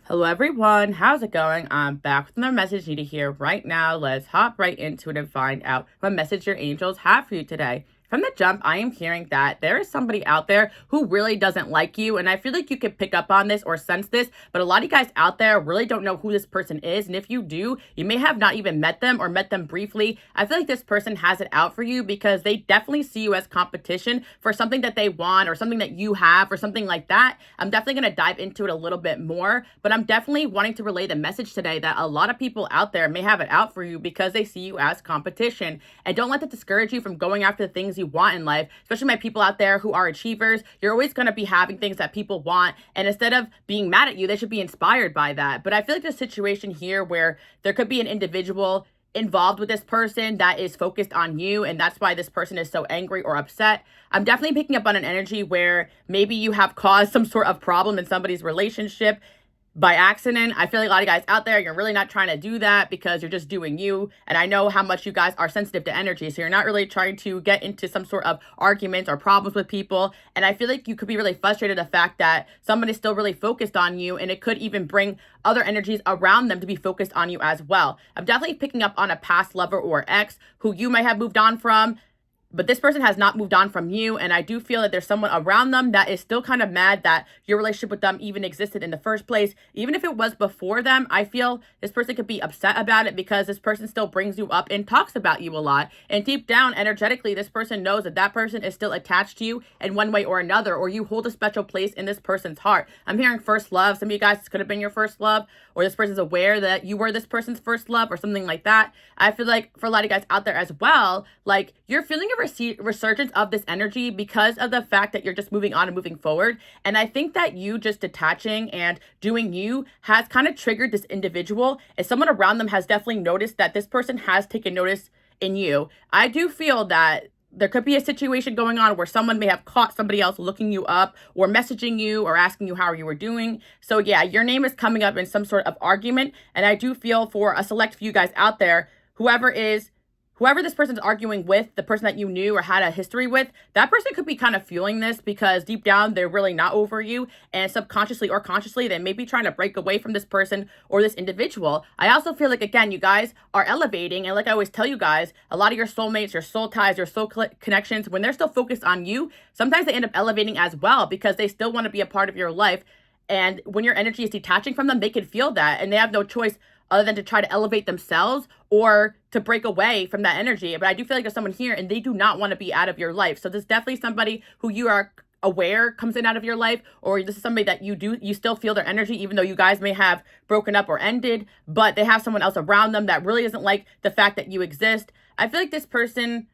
Hello everyone, how's it going? I'm back with another message you need to hear right now. Let's hop right into it and find out what message your angels have for you today. From the jump, I am hearing that there is somebody out there who really doesn't like you, and I feel like you can pick up on this or sense this, but a lot of you guys out there really don't know who this person is, and if you do, you may have not even met them or met them briefly. I feel like this person has it out for you because they definitely see you as competition for something that they want or something that you have or something like that. I'm definitely going to dive into it a little bit more, but I'm definitely wanting to relay the message today that a lot of people out there may have it out for you because they see you as competition. And don't let that discourage you from going after the things you want in life, especially my people out there who are achievers. You're always going to be having things that people want, and instead of being mad at you, they should be inspired by that. But I feel like the situation here where there could be an individual involved with this person that is focused on you, and that's why this person is so angry or upset. I'm definitely picking up on an energy where maybe you have caused some sort of problem in somebody's relationship by accident. I feel like a lot of guys out there, you're really not trying to do that because you're just doing you. And I know how much you guys are sensitive to energy. So you're not really trying to get into some sort of arguments or problems with people. And I feel like you could be really frustrated at the fact that somebody's still really focused on you. And it could even bring other energies around them to be focused on you as well. I'm definitely picking up on a past lover or ex who you might have moved on from, but this person has not moved on from you, and I do feel that there's someone around them that is still kind of mad that your relationship with them even existed in the first place. Even if it was before them, I feel this person could be upset about it because this person still brings you up and talks about you a lot. And deep down, energetically, this person knows that that person is still attached to you in one way or another, or you hold a special place in this person's heart. I'm hearing first love. Some of you guys, this could have been your first love, or this person's aware that you were this person's first love or something like that. I feel like for a lot of guys out there as well, like you're feeling a resurgence of this energy because of the fact that you're just moving on and moving forward. And I think that you just detaching and doing you has kind of triggered this individual, and someone around them has definitely noticed that this person has taken notice in you. I do feel that there could be a situation going on where someone may have caught somebody else looking you up or messaging you or asking you how you were doing. So yeah, your name is coming up in some sort of argument. And I do feel for a select few guys out there, whoever this person's arguing with, the person that you knew or had a history with, that person could be kind of feeling this because deep down, they're really not over you. And subconsciously or consciously, they may be trying to break away from this person or this individual. I also feel like, again, you guys are elevating. And like I always tell you guys, a lot of your soulmates, your soul ties, your soul connections, when they're still focused on you, sometimes they end up elevating as well because they still want to be a part of your life. And when your energy is detaching from them, they can feel that, and they have no choice other than to try to elevate themselves or to break away from that energy. But I do feel like there's someone here and they do not want to be out of your life. So there's definitely somebody who you are aware comes in out of your life, or this is somebody that you still feel their energy, even though you guys may have broken up or ended, but they have someone else around them that really doesn't like the fact that you exist. I feel like this person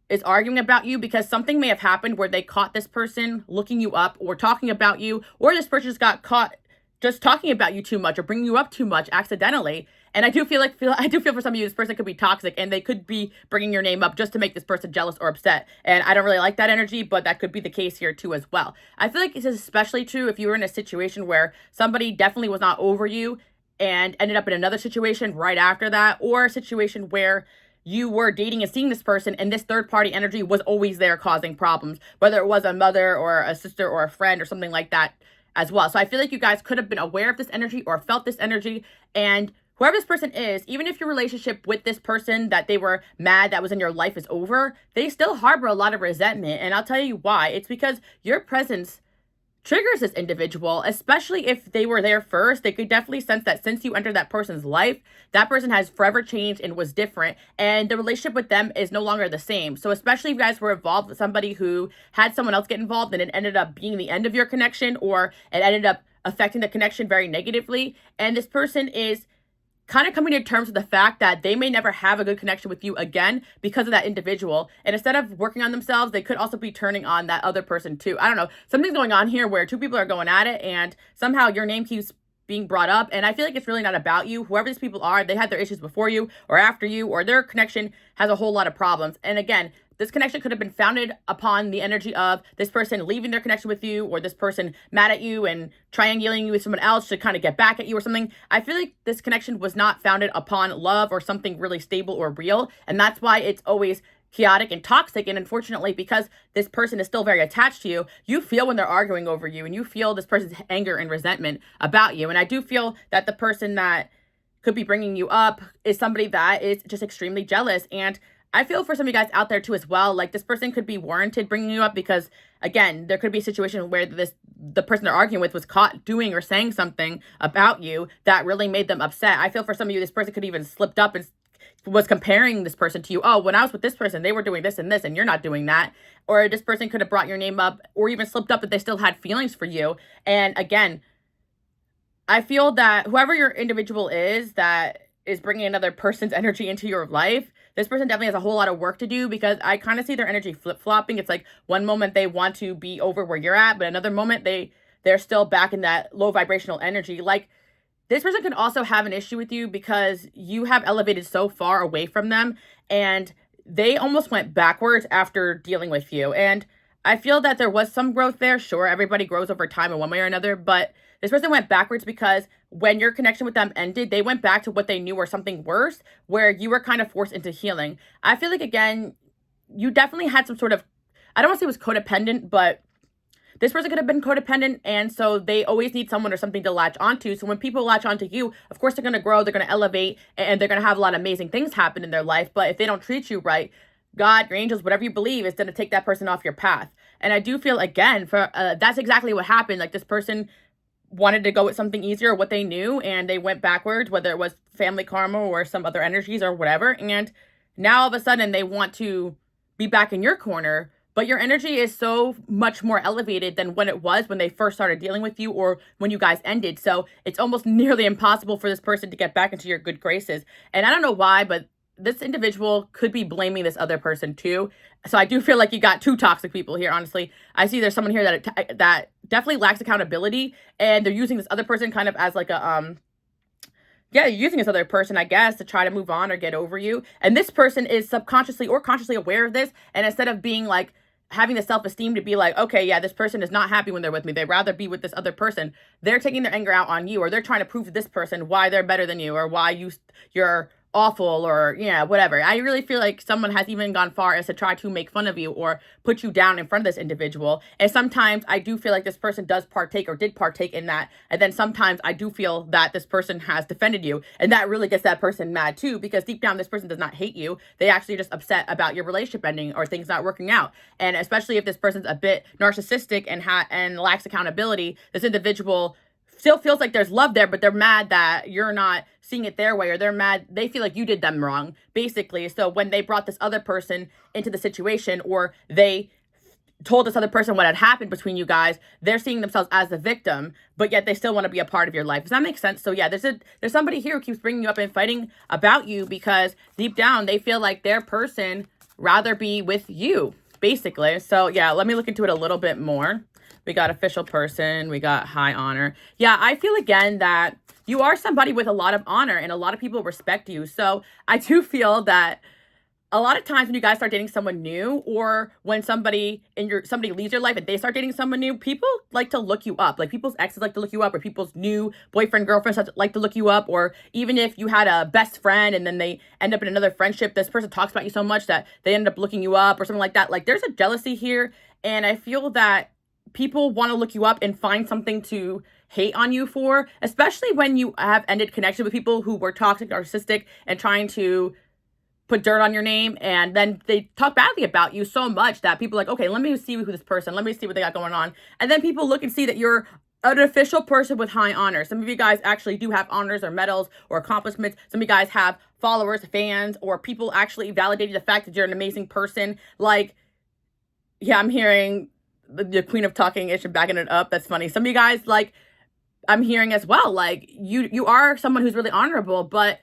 is arguing about you because something may have happened where they caught this person looking you up or talking about you, or this person just got caught just talking about you too much or bringing you up too much accidentally. And I do feel for some of you, this person could be toxic and they could be bringing your name up just to make this person jealous or upset. And I don't really like that energy, but that could be the case here too as well. I feel like this is especially true if you were in a situation where somebody definitely was not over you and ended up in another situation right after that, or a situation where you were dating and seeing this person and this third party energy was always there causing problems, whether it was a mother or a sister or a friend or something like that as well. So I feel like you guys could have been aware of this energy or felt this energy, and whoever this person is, even if your relationship with this person that they were mad that was in your life is over, they still harbor a lot of resentment. And I'll tell you why. It's because your presence triggers this individual, especially if they were there first. They could definitely sense that since you entered that person's life, that person has forever changed and was different, and the relationship with them is no longer the same. So especially if you guys were involved with somebody who had someone else get involved and it ended up being the end of your connection, or it ended up affecting the connection very negatively, and this person is kind of coming to terms with the fact that they may never have a good connection with you again because of that individual. And instead of working on themselves, they could also be turning on that other person too. I don't know. Something's going on here where two people are going at it and somehow your name keeps being brought up. And I feel like it's really not about you. Whoever these people are, they had their issues before you or after you, or their connection has a whole lot of problems. And again, this connection could have been founded upon the energy of this person leaving their connection with you, or this person mad at you and triangulating you with someone else to kind of get back at you or something. I feel like this connection was not founded upon love or something really stable or real. And that's why it's always chaotic and toxic. And unfortunately, because this person is still very attached to you, you feel when they're arguing over you, and you feel this person's anger and resentment about you. And I do feel that the person that could be bringing you up is somebody that is just extremely jealous. And I feel for some of you guys out there too as well, like this person could be warranted bringing you up because, again, there could be a situation where the person they're arguing with was caught doing or saying something about you that really made them upset. I feel for some of you, this person could even slipped up and was comparing this person to you. Oh, when I was with this person, they were doing this and this, and you're not doing that. Or this person could have brought your name up or even slipped up that they still had feelings for you. And again, I feel that whoever your individual is that is bringing another person's energy into your life, this person definitely has a whole lot of work to do, because I kind of see their energy flip-flopping. It's like one moment they want to be over where you're at, but another moment they're still back in that low vibrational energy. Like, this person can also have an issue with you because you have elevated so far away from them, and they almost went backwards after dealing with you. And I feel that there was some growth there. Sure, everybody grows over time in one way or another, but this person went backwards because when your connection with them ended, they went back to what they knew or something worse, where you were kind of forced into healing. I feel like, again, you definitely had some sort of, I don't want to say it was codependent, but this person could have been codependent, and so they always need someone or something to latch onto. So when people latch onto you, of course, they're going to grow, they're going to elevate, and they're going to have a lot of amazing things happen in their life. But if they don't treat you right, God, your angels, whatever you believe, is going to take that person off your path. And I do feel, again, for that's exactly what happened. Like, this person wanted to go with something easier, what they knew, and they went backwards, whether it was family karma or some other energies or whatever. And now all of a sudden they want to be back in your corner, but your energy is so much more elevated than when it was when they first started dealing with you or when you guys ended. So it's almost nearly impossible for this person to get back into your good graces. And I don't know why, but this individual could be blaming this other person too. So I do feel like you got two toxic people here, honestly. I see there's someone here that definitely lacks accountability, and they're using this other person kind of as like a, using this other person, I guess, to try to move on or get over you. And this person is subconsciously or consciously aware of this, and instead of being like, having the self-esteem to be like, okay, yeah, this person is not happy when they're with me, they'd rather be with this other person, they're taking their anger out on you, or they're trying to prove to this person why they're better than you, or why you're awful, or whatever. I really feel like someone has even gone far as to try to make fun of you or put you down in front of this individual. And sometimes I do feel like this person does partake or did partake in that. And then sometimes I do feel that this person has defended you, and that really gets that person mad too, because deep down this person does not hate you. They actually are just upset about your relationship ending or things not working out. And especially if this person's a bit narcissistic and lacks accountability, this individual still feels like there's love there, but they're mad that you're not seeing it their way, or they're mad, they feel like you did them wrong, basically. So when they brought this other person into the situation, or they told this other person what had happened between you guys, they're seeing themselves as the victim, but yet they still want to be a part of your life. Does that make sense? So yeah, there's somebody here who keeps bringing you up and fighting about you because deep down they feel like their person rather be with you, basically. So yeah, let me look into it a little bit more. We got official person. We got high honor. Yeah, I feel again that you are somebody with a lot of honor and a lot of people respect you. So I do feel that a lot of times when you guys start dating someone new, or when somebody leaves your life and they start dating someone new, people like to look you up. Like, people's exes like to look you up, or people's new boyfriend, girlfriends like to look you up. Or even if you had a best friend and then they end up in another friendship, this person talks about you so much that they end up looking you up or something like that. Like, there's a jealousy here. And I feel that people want to look you up and find something to hate on you for, especially when you have ended connection with people who were toxic, narcissistic, and trying to put dirt on your name. And then they talk badly about you so much that people are like, okay, let me see who this person, let me see what they got going on. And then people look and see that you're an official person with high honor. Some of you guys actually do have honors or medals or accomplishments. Some of you guys have followers, fans, or people actually validating the fact that you're an amazing person. Like, yeah, I'm hearing the queen of talking ish and backing it up. That's funny. Some of you guys, like, I'm hearing as well, like, you are someone who's really honorable, but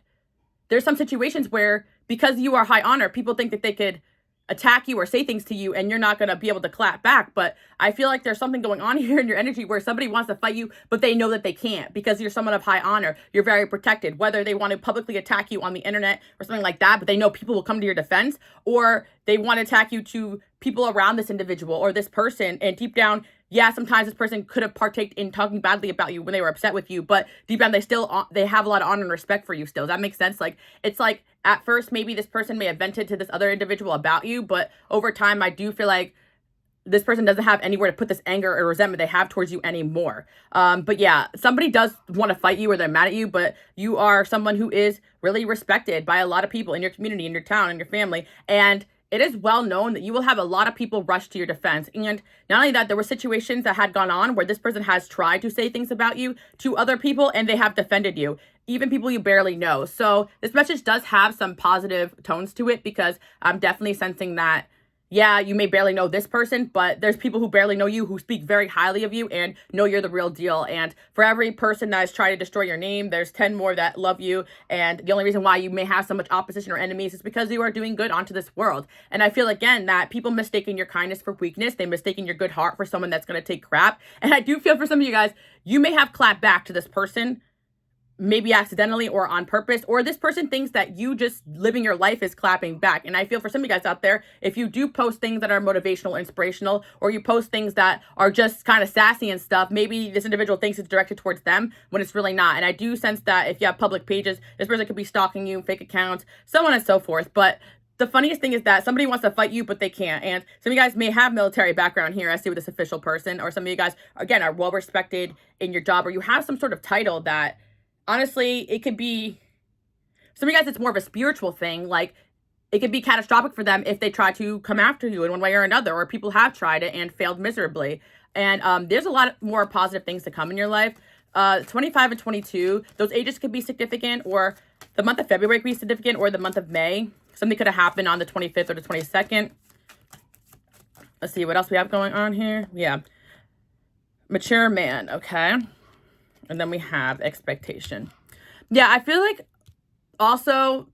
there's some situations where, because you are high honor, people think that they could attack you or say things to you and you're not going to be able to clap back. But I feel like there's something going on here in your energy where somebody wants to fight you, but they know that they can't because you're someone of high honor. You're very protected, whether they want to publicly attack you on the internet or something like that, but they know people will come to your defense, or they want to attack you to people around this individual or this person. And deep down, yeah, sometimes this person could have partaked in talking badly about you when they were upset with you, but deep down they have a lot of honor and respect for you still. Does that make sense? Like, it's like at first maybe this person may have vented to this other individual about you, but over time I do feel like this person doesn't have anywhere to put this anger or resentment they have towards you anymore. But yeah, somebody does want to fight you or they're mad at you, but you are someone who is really respected by a lot of people in your community, in your town, in your family. And it is well known that you will have a lot of people rush to your defense. And not only that, there were situations that had gone on where this person has tried to say things about you to other people and they have defended you, even people you barely know. So this message does have some positive tones to it, because I'm definitely sensing that, yeah, you may barely know this person, but there's people who barely know you who speak very highly of you and know you're the real deal. And for every person that has tried to destroy your name, there's 10 more that love you. And the only reason why you may have so much opposition or enemies is because you are doing good onto this world. And I feel, again, that people mistaking your kindness for weakness, they mistaking your good heart for someone that's going to take crap. And I do feel for some of you guys, you may have clapped back to this person, maybe accidentally or on purpose, or this person thinks that you just living your life is clapping back. And I feel for some of you guys out there, if you do post things that are motivational, inspirational, or you post things that are just kind of sassy and stuff, maybe this individual thinks it's directed towards them when it's really not. And I do sense that if you have public pages, this person could be stalking you, fake accounts, so on and so forth. But the funniest thing is that somebody wants to fight you, but they can't. And some of you guys may have military background here, I see with this official person, or some of you guys, again, are well respected in your job, or you have some sort of title that, honestly, it could be, some of you guys, it's more of a spiritual thing. Like, it could be catastrophic for them if they try to come after you in one way or another, or people have tried it and failed miserably. And there's a lot more positive things to come in your life. 25 and 22, those ages could be significant, or the month of February could be significant, or the month of May. Something could have happened on the 25th or the 22nd. Let's see what else we have going on here. Yeah. Mature man, okay. And then we have expectation. Yeah, I feel like also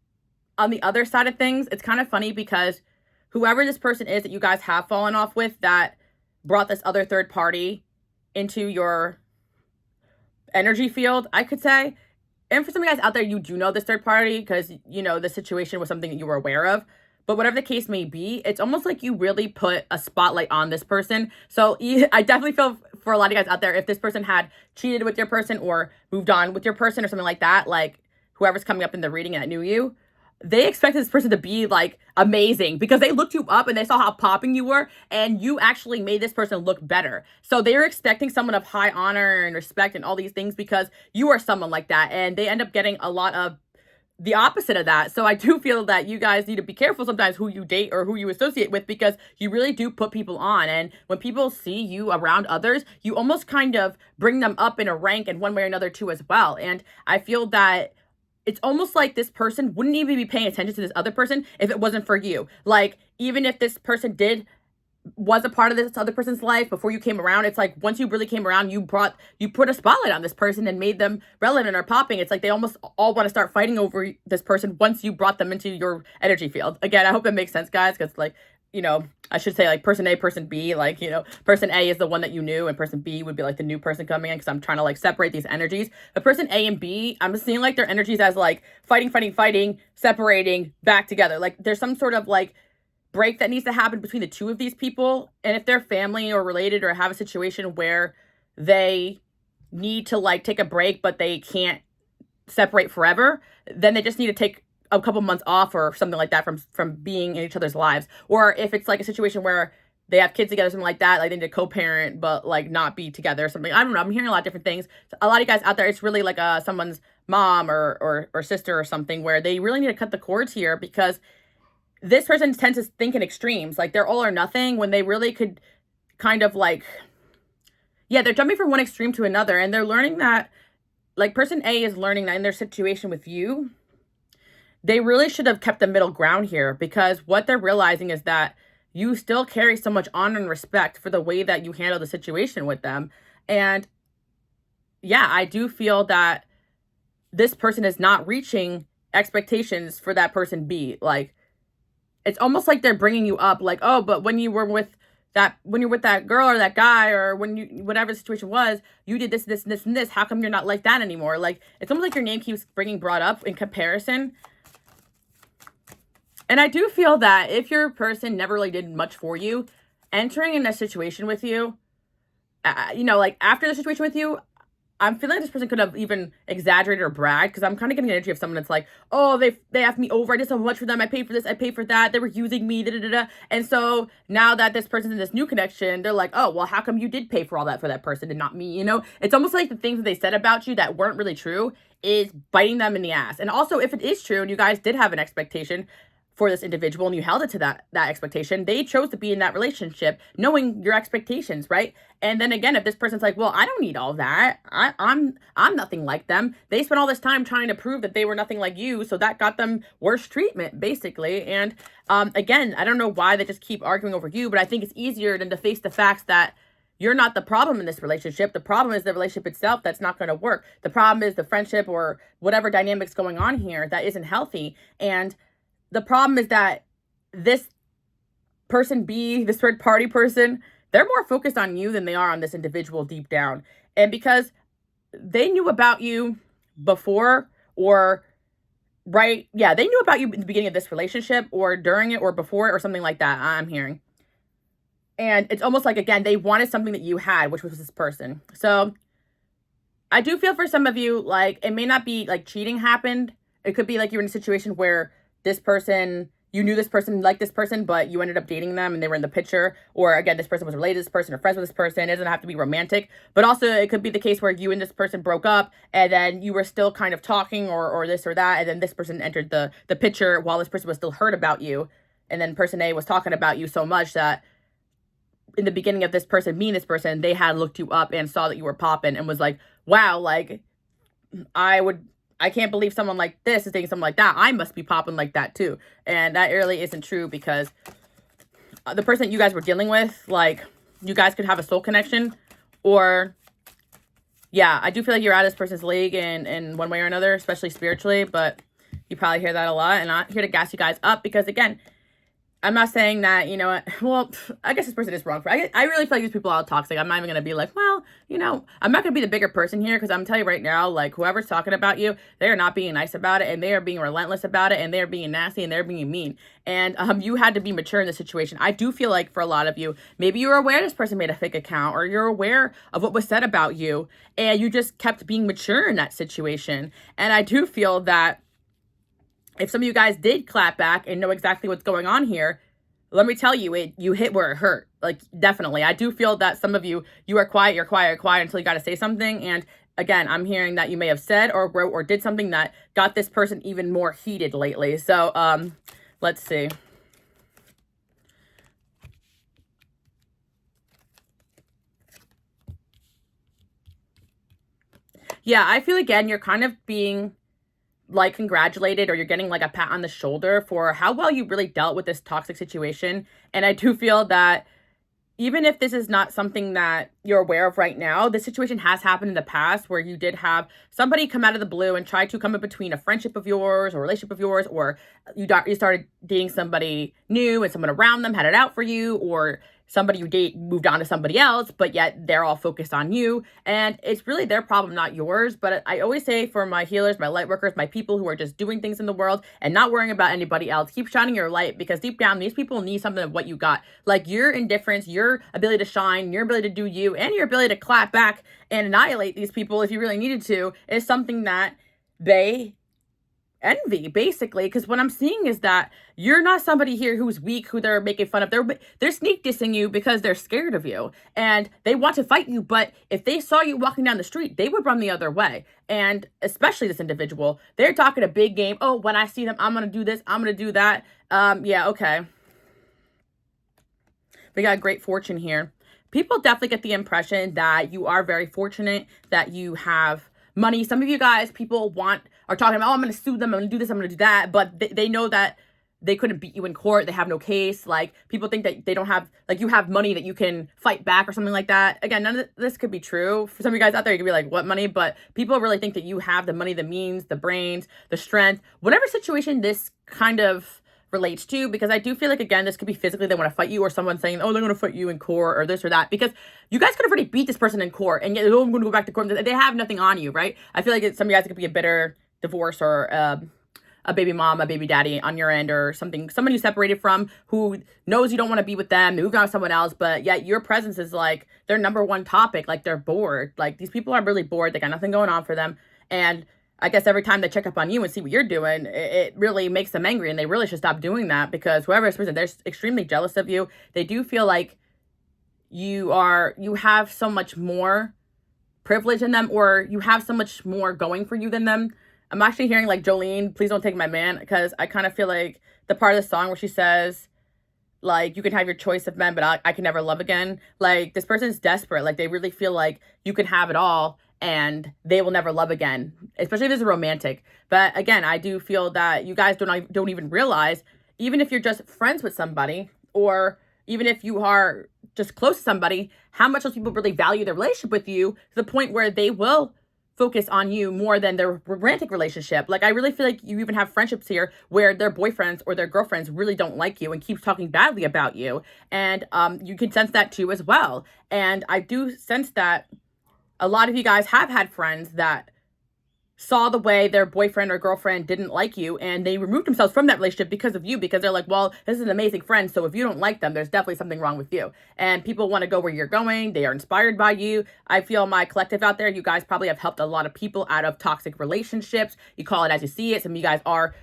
on the other side of things, it's kind of funny because whoever this person is that you guys have fallen off with that brought this other third party into your energy field, I could say. And for some of you guys out there, you do know this third party because, you know, the situation was something that you were aware of. But whatever the case may be, it's almost like you really put a spotlight on this person. So I definitely feel for a lot of you guys out there, if this person had cheated with your person or moved on with your person or something like that, like whoever's coming up in the reading that knew you, they expected this person to be like amazing because they looked you up and they saw how popping you were, and you actually made this person look better. So they were expecting someone of high honor and respect and all these things because you are someone like that, and they end up getting a lot of the opposite of that. So I do feel that you guys need to be careful sometimes who you date or who you associate with, because you really do put people on. And when people see you around others, you almost kind of bring them up in a rank in one way or another too as well. And I feel that it's almost like this person wouldn't even be paying attention to this other person if it wasn't for you. Like, even if this person was a part of this other person's life before you came around, it's like once you really came around, you put a spotlight on this person and made them relevant or popping. It's like they almost all want to start fighting over this person once you brought them into your energy field. Again, I hope it makes sense, guys, because, like, you know, I should say, like, person A, person B, like, you know, person A is the one that you knew and person B would be like the new person coming in, because I'm trying to like separate these energies. But person A and B, I'm seeing like their energies as like fighting, separating, back together. Like, there's some sort of like break that needs to happen between the two of these people. And if they're family or related or have a situation where they need to like take a break but they can't separate forever, then they just need to take a couple months off or something like that from being in each other's lives. Or if it's like a situation where they have kids together, something like that, like they need to co-parent but like not be together or something. I don't know, I'm hearing a lot of different things. So a lot of you guys out there, it's really like someone's mom or sister or something, where they really need to cut the cords here, because this person tends to think in extremes. Like, they're all or nothing when they really could kind of like, yeah, they're jumping from one extreme to another. And they're learning that, like, person A is learning that in their situation with you, they really should have kept the middle ground here, because what they're realizing is that you still carry so much honor and respect for the way that you handle the situation with them. And yeah, I do feel that this person is not reaching expectations for that person B. Like, it's almost like they're bringing you up, like, oh, but when you're with that girl or that guy, or when you, whatever the situation was, you did this, this, and this, and this. How come you're not like that anymore? Like, it's almost like your name keeps brought up in comparison. And I do feel that if your person never really did much for you, entering in a situation with you, you know, like after the situation with you, I'm feeling like this person could have even exaggerated or bragged, because I'm kind of getting the energy of someone that's like, oh, they effed me over. I did so much for them. I paid for this. I paid for that. They were using me. Da, da, da, da. And so now that this person's in this new connection, they're like, oh, well, how come you did pay for all that for that person and not me? You know, it's almost like the things that they said about you that weren't really true is biting them in the ass. And also, if it is true and you guys did have an expectation for this individual and you held it to that expectation, they chose to be in that relationship knowing your expectations, right? And then again, if this person's like, well, I don't need all that, I'm nothing like them, they spent all this time trying to prove that they were nothing like you, so that got them worse treatment basically. And again, I don't know why they just keep arguing over you, but I think it's easier than to face the facts that you're not the problem in this relationship. The problem is the relationship itself that's not going to work. The problem is the friendship or whatever dynamics going on here that isn't healthy. And the problem is that this person B, this third party person, they're more focused on you than they are on this individual deep down. And because they knew about you before, or right, yeah, they knew about you in the beginning of this relationship or during it or before it or something like that, I'm hearing. And it's almost like, again, they wanted something that you had, which was this person. So I do feel for some of you, like, it may not be like cheating happened. It could be like you're in a situation where this person, you knew this person liked this person, but you ended up dating them and they were in the picture. Or again, this person was related to this person or friends with this person. It doesn't have to be romantic. But also it could be the case where you and this person broke up and then you were still kind of talking or this or that. And then this person entered the picture while this person was still hurt about you. And then person A was talking about you so much that in the beginning of this person meeting this person, they had looked you up and saw that you were popping and was like, wow, like I can't believe someone like this is dating someone like that. I must be popping like that too. And that really isn't true, because the person that you guys were dealing with, like, you guys could have a soul connection, or yeah, I do feel like you're out of this person's league in one way or another, especially spiritually, but you probably hear that a lot. And I'm not here to gas you guys up, because again, I'm not saying that, you know what, well, I guess this person is wrong. I really feel like these people are all toxic. I'm not even going to be like, well, you know, I'm not going to be the bigger person here, because I'm telling you right now, like, whoever's talking about you, they are not being nice about it, and they are being relentless about it, and they're being nasty, and they're being mean. And you had to be mature in this situation. I do feel like for a lot of you, maybe you're aware this person made a fake account, or you're aware of what was said about you, and you just kept being mature in that situation. And I do feel that if some of you guys did clap back and know exactly what's going on here, let me tell you, you hit where it hurt. Like, definitely. I do feel that some of you are quiet, you're quiet until you got to say something. And again, I'm hearing that you may have said or wrote or did something that got this person even more heated lately. So, let's see. Yeah, I feel again, you're kind of being like congratulated, or you're getting like a pat on the shoulder for how well you really dealt with this toxic situation. And I do feel that even if this is not something that you're aware of right now, this situation has happened in the past where you did have somebody come out of the blue and try to come in between a friendship of yours or a relationship of yours, or you started dating somebody new and someone around them had it out for you, or somebody you date moved on to somebody else, but yet they're all focused on you. And it's really their problem, not yours. But I always say, for my healers, my light workers, my people who are just doing things in the world and not worrying about anybody else, keep shining your light, because deep down, these people need something of what you got. Like your indifference, your ability to shine, your ability to do you, and your ability to clap back and annihilate these people if you really needed to, is something that they envy, basically. Because what I'm seeing is that you're not somebody here who's weak, who they're making fun of. They're sneak dissing you because they're scared of you and they want to fight you. But if they saw you walking down the street, they would run the other way. And especially this individual, they're talking a big game. Oh, when I see them, I'm gonna do this, I'm gonna do that. Yeah, okay. We got great fortune here. People definitely get the impression that you are very fortunate, that you have money. Some of you guys, people are talking about, oh, I'm going to sue them, I'm going to do this, I'm going to do that. But they know that they couldn't beat you in court. They have no case. Like, people think that they don't have, like, you have money that you can fight back or something like that. Again, none of this could be true. For some of you guys out there, you could be like, what money? But people really think that you have the money, the means, the brains, the strength, whatever situation this kind of relates to. Because I do feel like, again, this could be physically they want to fight you, or someone saying, oh, they're going to fight you in court, or this or that, because you guys could have already beat this person in court, and yet, oh, I'm going to go back to court. They have nothing on you, right? I feel like some of you guys, it could be a bitter divorce or a baby mom, a baby daddy on your end, or someone you separated from who knows you don't want to be with them, they moved on to someone else, but yet your presence is like their number one topic. Like, they're bored. Like, these people are really bored. They got nothing going on for them. And I guess every time they check up on you and see what you're doing, it really makes them angry, and they really should stop doing that, because whoever this person, they're extremely jealous of you. They do feel like you have so much more privilege in them, or you have so much more going for you than them. I'm actually hearing like Jolene, please don't take my man, because I kind of feel like the part of the song where she says, like, you can have your choice of men, but I can never love again. Like, this person's desperate. Like, they really feel like you can have it all and they will never love again, especially if it's a romantic. But again, I do feel that you guys don't even realize, even if you're just friends with somebody, or even if you are just close to somebody, how much those people really value their relationship with you, to the point where they will focus on you more than their romantic relationship. Like, I really feel like you even have friendships here where their boyfriends or their girlfriends really don't like you and keep talking badly about you. And you can sense that too as well. And I do sense that a lot of you guys have had friends that saw the way their boyfriend or girlfriend didn't like you, and they removed themselves from that relationship because of you, because they're like, well, this is an amazing friend, so if you don't like them, there's definitely something wrong with you. And people want to go where you're going. They are inspired by you. I feel my collective out there, you guys probably have helped a lot of people out of toxic relationships. You call it as you see it. Some of you guys are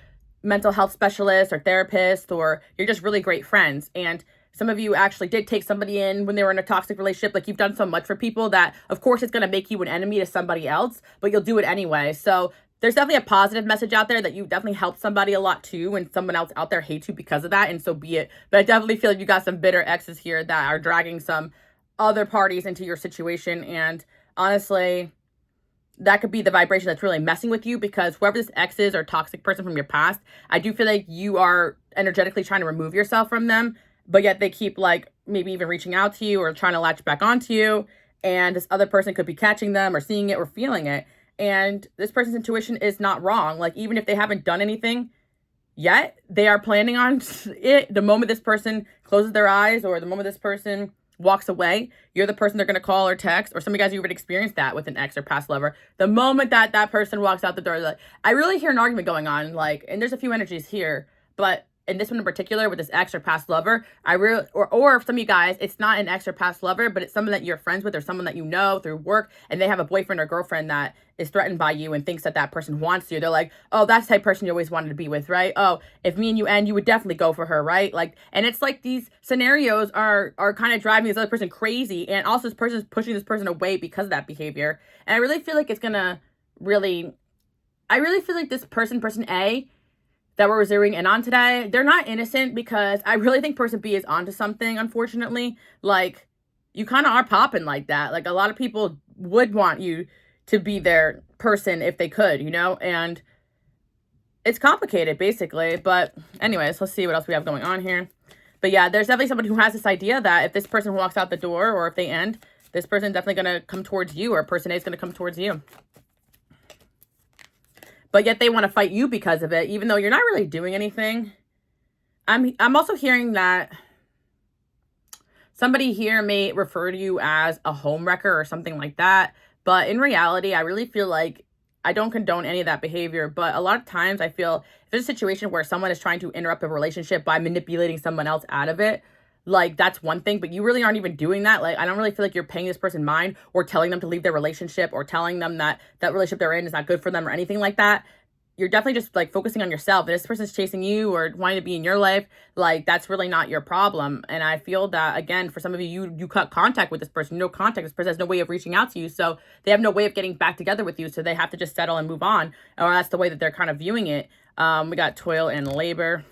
mental health specialists or therapists, or you're just really great friends. And some of you actually did take somebody in when they were in a toxic relationship. Like, you've done so much for people that, of course, it's going to make you an enemy to somebody else, but you'll do it anyway. So there's definitely a positive message out there that you definitely helped somebody a lot too, when someone else out there hates you because of that, and so be it. But I definitely feel like you got some bitter exes here that are dragging some other parties into your situation. And honestly, that could be the vibration that's really messing with you, because whoever this ex is or toxic person from your past, I do feel like you are energetically trying to remove yourself from them, but yet they keep like maybe even reaching out to you or trying to latch back onto you. And this other person could be catching them or seeing it or feeling it. And this person's intuition is not wrong. Like, even if they haven't done anything yet, they are planning on it. The moment this person closes their eyes, or the moment this person walks away, you're the person they're going to call or text. Or some of you guys, you would experience that with an ex or past lover. The moment that person walks out the door, like, I really hear an argument going on, like, and there's a few energies here, but in this one in particular with this ex or past lover, or some of you guys, it's not an ex or past lover, but it's someone that you're friends with or someone that you know through work, and they have a boyfriend or girlfriend that is threatened by you and thinks that person wants you. They're like, oh, that's the type of person you always wanted to be with, right? Oh, if me and you end, you would definitely go for her, right? Like, and it's like these scenarios are kind of driving this other person crazy, and also this person is pushing this person away because of that behavior. And I really feel like it's gonna I really feel like this person A, that we're zeroing in on today, they're not innocent, because I really think person B is onto something, unfortunately. Like, you kind of are popping like that. Like, a lot of people would want you to be their person if they could, you know? And it's complicated, basically. But anyways, let's see what else we have going on here. But yeah, there's definitely somebody who has this idea that if this person walks out the door, or if they end, this person's definitely going to come towards you, or person A is going to come towards you. But yet they want to fight you because of it, even though you're not really doing anything. I'm also hearing that somebody here may refer to you as a homewrecker or something like that. But in reality, I really feel like I don't condone any of that behavior. But a lot of times I feel if there's a situation where someone is trying to interrupt a relationship by manipulating someone else out of it, like, that's one thing, but you really aren't even doing that. Like, I don't really feel like you're paying this person mind, or telling them to leave their relationship, or telling them that that relationship they're in is not good for them or anything like that. You're definitely just like focusing on yourself. And if this person's chasing you or wanting to be in your life, like, that's really not your problem. And I feel that, again, for some of you, you cut contact with this person, no contact. This person has no way of reaching out to you. So they have no way of getting back together with you. So they have to just settle and move on. Or that's the way that they're kind of viewing it. We got toil and labor.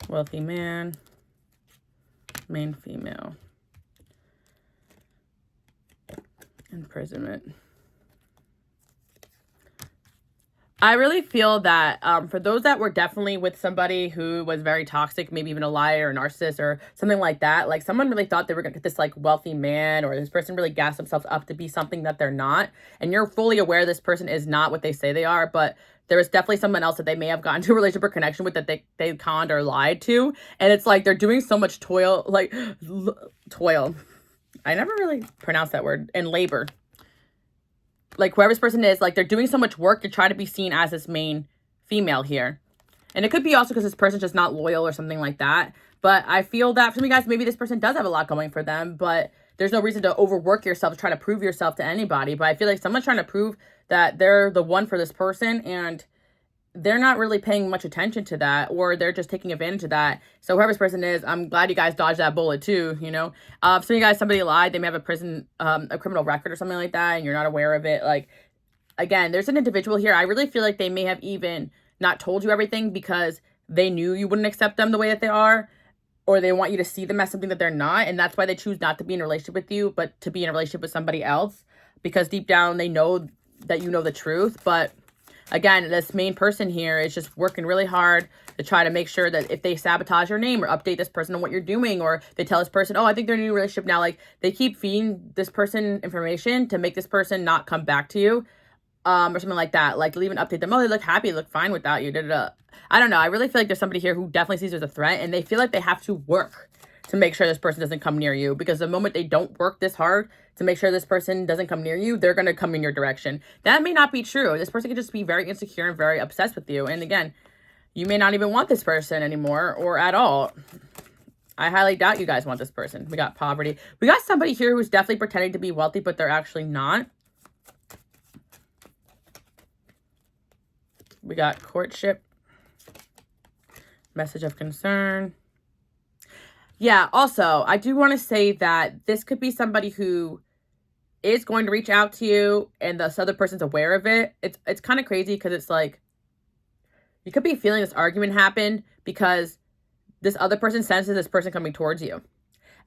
Wealthy man, main female, imprisonment. I really feel that for those that were definitely with somebody who was very toxic, maybe even a liar or a narcissist or something like that, like someone really thought they were going to get this like wealthy man, or this person really gassed themselves up to be something that they're not. And you're fully aware this person is not what they say they are, but there was definitely someone else that they may have gotten to a relationship or connection with that they conned or lied to. And it's like they're doing so much toil, like toil. I never really pronounced that word. And labor. like whoever this person is, like they're doing so much work to try to be seen as this main female here. And it could be also because this person's just not loyal or something like that. But I feel that for some of you guys, maybe this person does have a lot going for them, but there's no reason to overwork yourself to try to prove yourself to anybody. But I feel like someone's trying to prove that they're the one for this person, and they're not really paying much attention to that, or they're just taking advantage of that. So whoever this person is, I'm glad you guys dodged that bullet too, you know. If some of you guys, somebody lied, they may have a criminal record or something like that, and you're not aware of it. Like, again, there's an individual here. I really feel like they may have even not told you everything because they knew you wouldn't accept them the way that they are, or they want you to see them as something that they're not, and that's why they choose not to be in a relationship with you, but to be in a relationship with somebody else, because deep down they know that you know the truth. But again, this main person here is just working really hard to try to make sure that if they sabotage your name or update this person on what you're doing, or they tell this person, oh, I think they're in a new relationship now, like they keep feeding this person information to make this person not come back to you, or something like that. Like they'll even update them, oh, they look happy, they look fine without you, da da da. I don't know. I really feel like there's somebody here who definitely sees there's a threat, and they feel like they have to work to make sure this person doesn't come near you, because the moment they don't work this hard to make sure this person doesn't come near you, they're going to come in your direction. That may not be true. This person could just be very insecure and very obsessed with you. And again, you may not even want this person anymore or at all. I highly doubt you guys want this person. We got poverty. We got somebody here who's definitely pretending to be wealthy, but they're actually not. We got courtship. Message of concern. Yeah, also, I do want to say that this could be somebody who is going to reach out to you, and this other person's aware of it. It's kind of crazy because it's like, you could be feeling this argument happen because this other person senses this person coming towards you.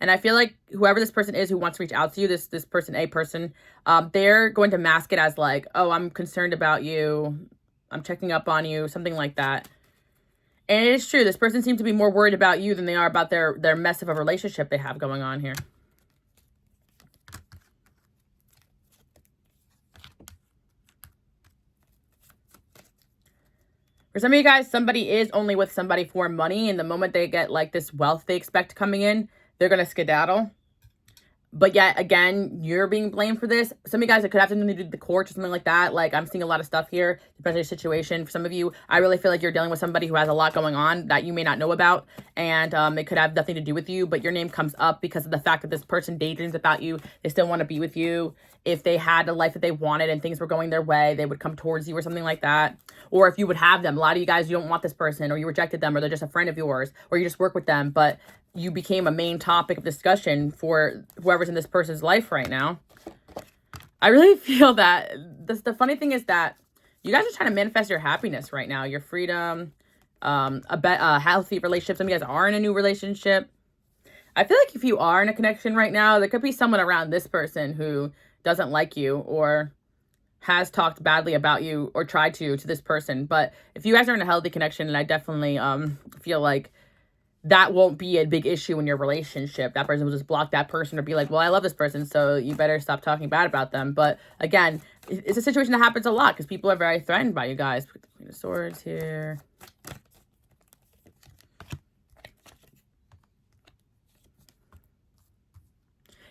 And I feel like whoever this person is who wants to reach out to you, this person, they're going to mask it as like, oh, I'm concerned about you, I'm checking up on you, something like that. And it is true. This person seems to be more worried about you than they are about their mess of a relationship they have going on here. For some of you guys, somebody is only with somebody for money, and the moment they get like this wealth they expect coming in, they're going to skedaddle. But yet, again, you're being blamed for this. Some of you guys, it could have something to do with the courts or something like that. Like, I'm seeing a lot of stuff here, depending on your situation. For some of you, I really feel like you're dealing with somebody who has a lot going on that you may not know about. And it could have nothing to do with you, but your name comes up because of the fact that this person daydreams about you. They still want to be with you. If they had a life that they wanted and things were going their way, they would come towards you or something like that. Or if you would have them. A lot of you guys, you don't want this person, or you rejected them, or they're just a friend of yours, or you just work with them, but you became a main topic of discussion for whoever's in this person's life right now. I really feel that the funny thing is that you guys are trying to manifest your happiness right now, your freedom, a healthy relationship. Some of you guys are in a new relationship. I feel like if you are in a connection right now, there could be someone around this person who doesn't like you or has talked badly about you or tried to this person. But if you guys are in a healthy connection, and I definitely feel like that won't be a big issue in your relationship. That person will just block that person or be like, well, I love this person, so you better stop talking bad about them. But again, it's a situation that happens a lot because people are very threatened by you guys. Put the Queen of Swords here.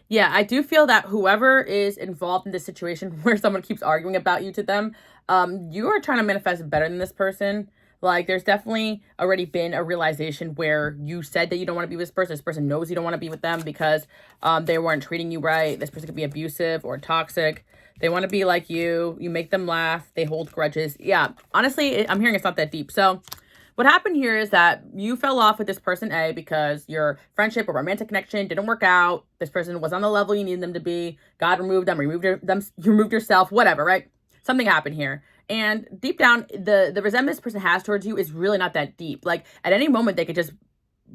Yeah, I do feel that whoever is involved in this situation where someone keeps arguing about you to them, you are trying to manifest better than this person. Like, there's definitely already been a realization where you said that you don't want to be with this person. This person knows you don't want to be with them because they weren't treating you right. This person could be abusive or toxic. They want to be like you. You make them laugh. They hold grudges. Yeah, honestly, I'm hearing it's not that deep. So what happened here is that you fell off with this person A because your friendship or romantic connection didn't work out. This person was on the level you needed them to be. God removed them, you removed yourself, whatever, right? Something happened here. And deep down, the resentment this person has towards you is really not that deep. Like, at any moment, they could just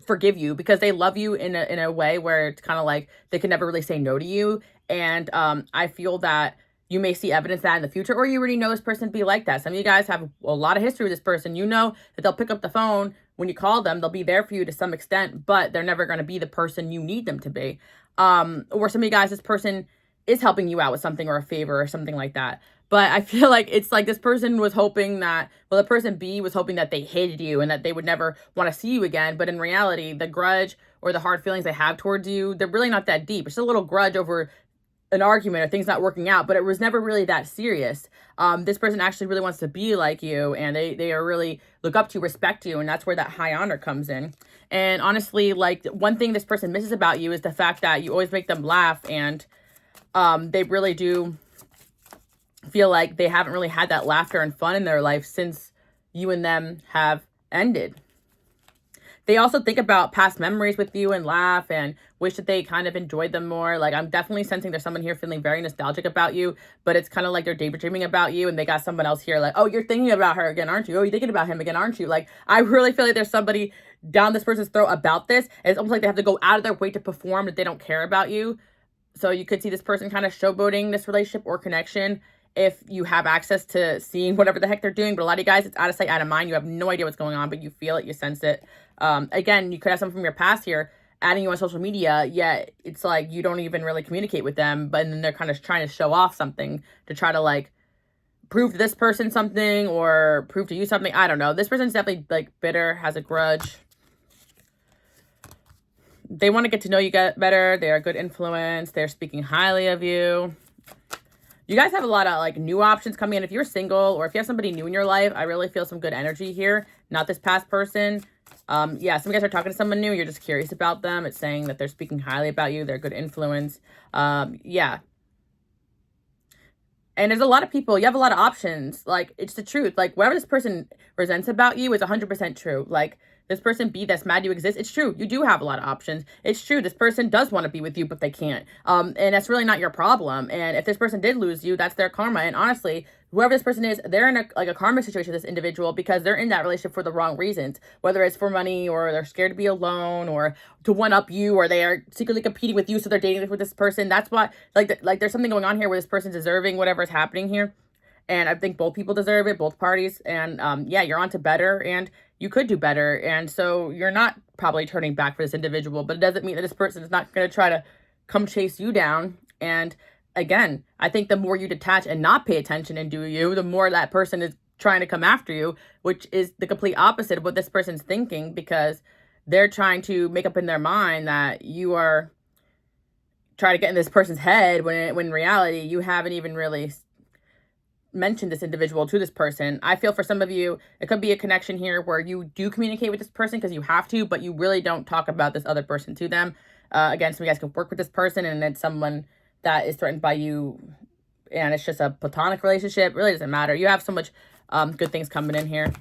forgive you because they love you in a way where it's kind of like they can never really say no to you. And I feel that you may see evidence of that in the future, or you already know this person to be like that. Some of you guys have a lot of history with this person. You know that they'll pick up the phone when you call them. They'll be there for you to some extent, but they're never going to be the person you need them to be. Or some of you guys, this person is helping you out with something or a favor or something like that. But I feel like it's like this person was hoping that, well, the person B was hoping that they hated you and that they would never want to see you again. But in reality, the grudge or the hard feelings they have towards you, they're really not that deep. It's just a little grudge over an argument or things not working out, but it was never really that serious. This person actually really wants to be like you, and they are really look up to you, respect you, and that's where that high honor comes in. And honestly, like, one thing this person misses about you is the fact that you always make them laugh, and they really do feel like they haven't really had that laughter and fun in their life since you and them have ended. They also think about past memories with you and laugh and wish that they kind of enjoyed them more. Like, I'm definitely sensing there's someone here feeling very nostalgic about you, but it's kind of like they're daydreaming about you, and they got someone else here like, oh, you're thinking about her again, aren't you? Oh, you're thinking about him again, aren't you? Like, I really feel like there's somebody down this person's throat about this. And it's almost like they have to go out of their way to perform that they don't care about you. So you could see this person kind of showboating this relationship or connection if you have access to seeing whatever the heck they're doing. But a lot of you guys, it's out of sight, out of mind. You have no idea what's going on, but you feel it, you sense it. Again, you could have someone from your past here adding you on social media, yet it's like you don't even really communicate with them, but then they're kind of trying to show off something to try to, like, prove to this person something or prove to you something. I don't know. This person's definitely, like, bitter, has a grudge. They want to get to know you better. They're a good influence. They're speaking highly of you. You guys have a lot of, like, new options coming in. If you're single or if you have somebody new in your life, I really feel some good energy here. Not this past person. Yeah, some of you guys are talking to someone new. You're just curious about them. It's saying that they're speaking highly about you. They're a good influence. Yeah. And there's a lot of people. You have a lot of options. Like, it's the truth. Like, whatever this person resents about you is 100% true. Like, this person B that's mad you exist, it's true. You do have a lot of options. It's true. This person does want to be with you, but they can't. And that's really not your problem. And if this person did lose you, that's their karma. And honestly, whoever this person is, they're in a karmic situation with this individual because they're in that relationship for the wrong reasons. Whether it's for money, or they're scared to be alone, or to one-up you, or they are secretly competing with you, so they're dating with this person. That's why, like there's something going on here where this person's deserving whatever is happening here. And I think both people deserve it, both parties. And yeah, you're on to better, and you could do better. And so you're not probably turning back for this individual, but it doesn't mean that this person is not going to try to come chase you down. And again, I think the more you detach and not pay attention and do you, the more that person is trying to come after you, which is the complete opposite of what this person's thinking, because they're trying to make up in their mind that you are trying to get in this person's head when in reality, you haven't even really mention this individual to this person. I feel for some of you, it could be a connection here where you do communicate with this person because you have to, but you really don't talk about this other person to them. Again, some of you guys can work with this person, and it's someone that is threatened by you, and it's just a platonic relationship. It really doesn't matter. You have so much good things coming in here.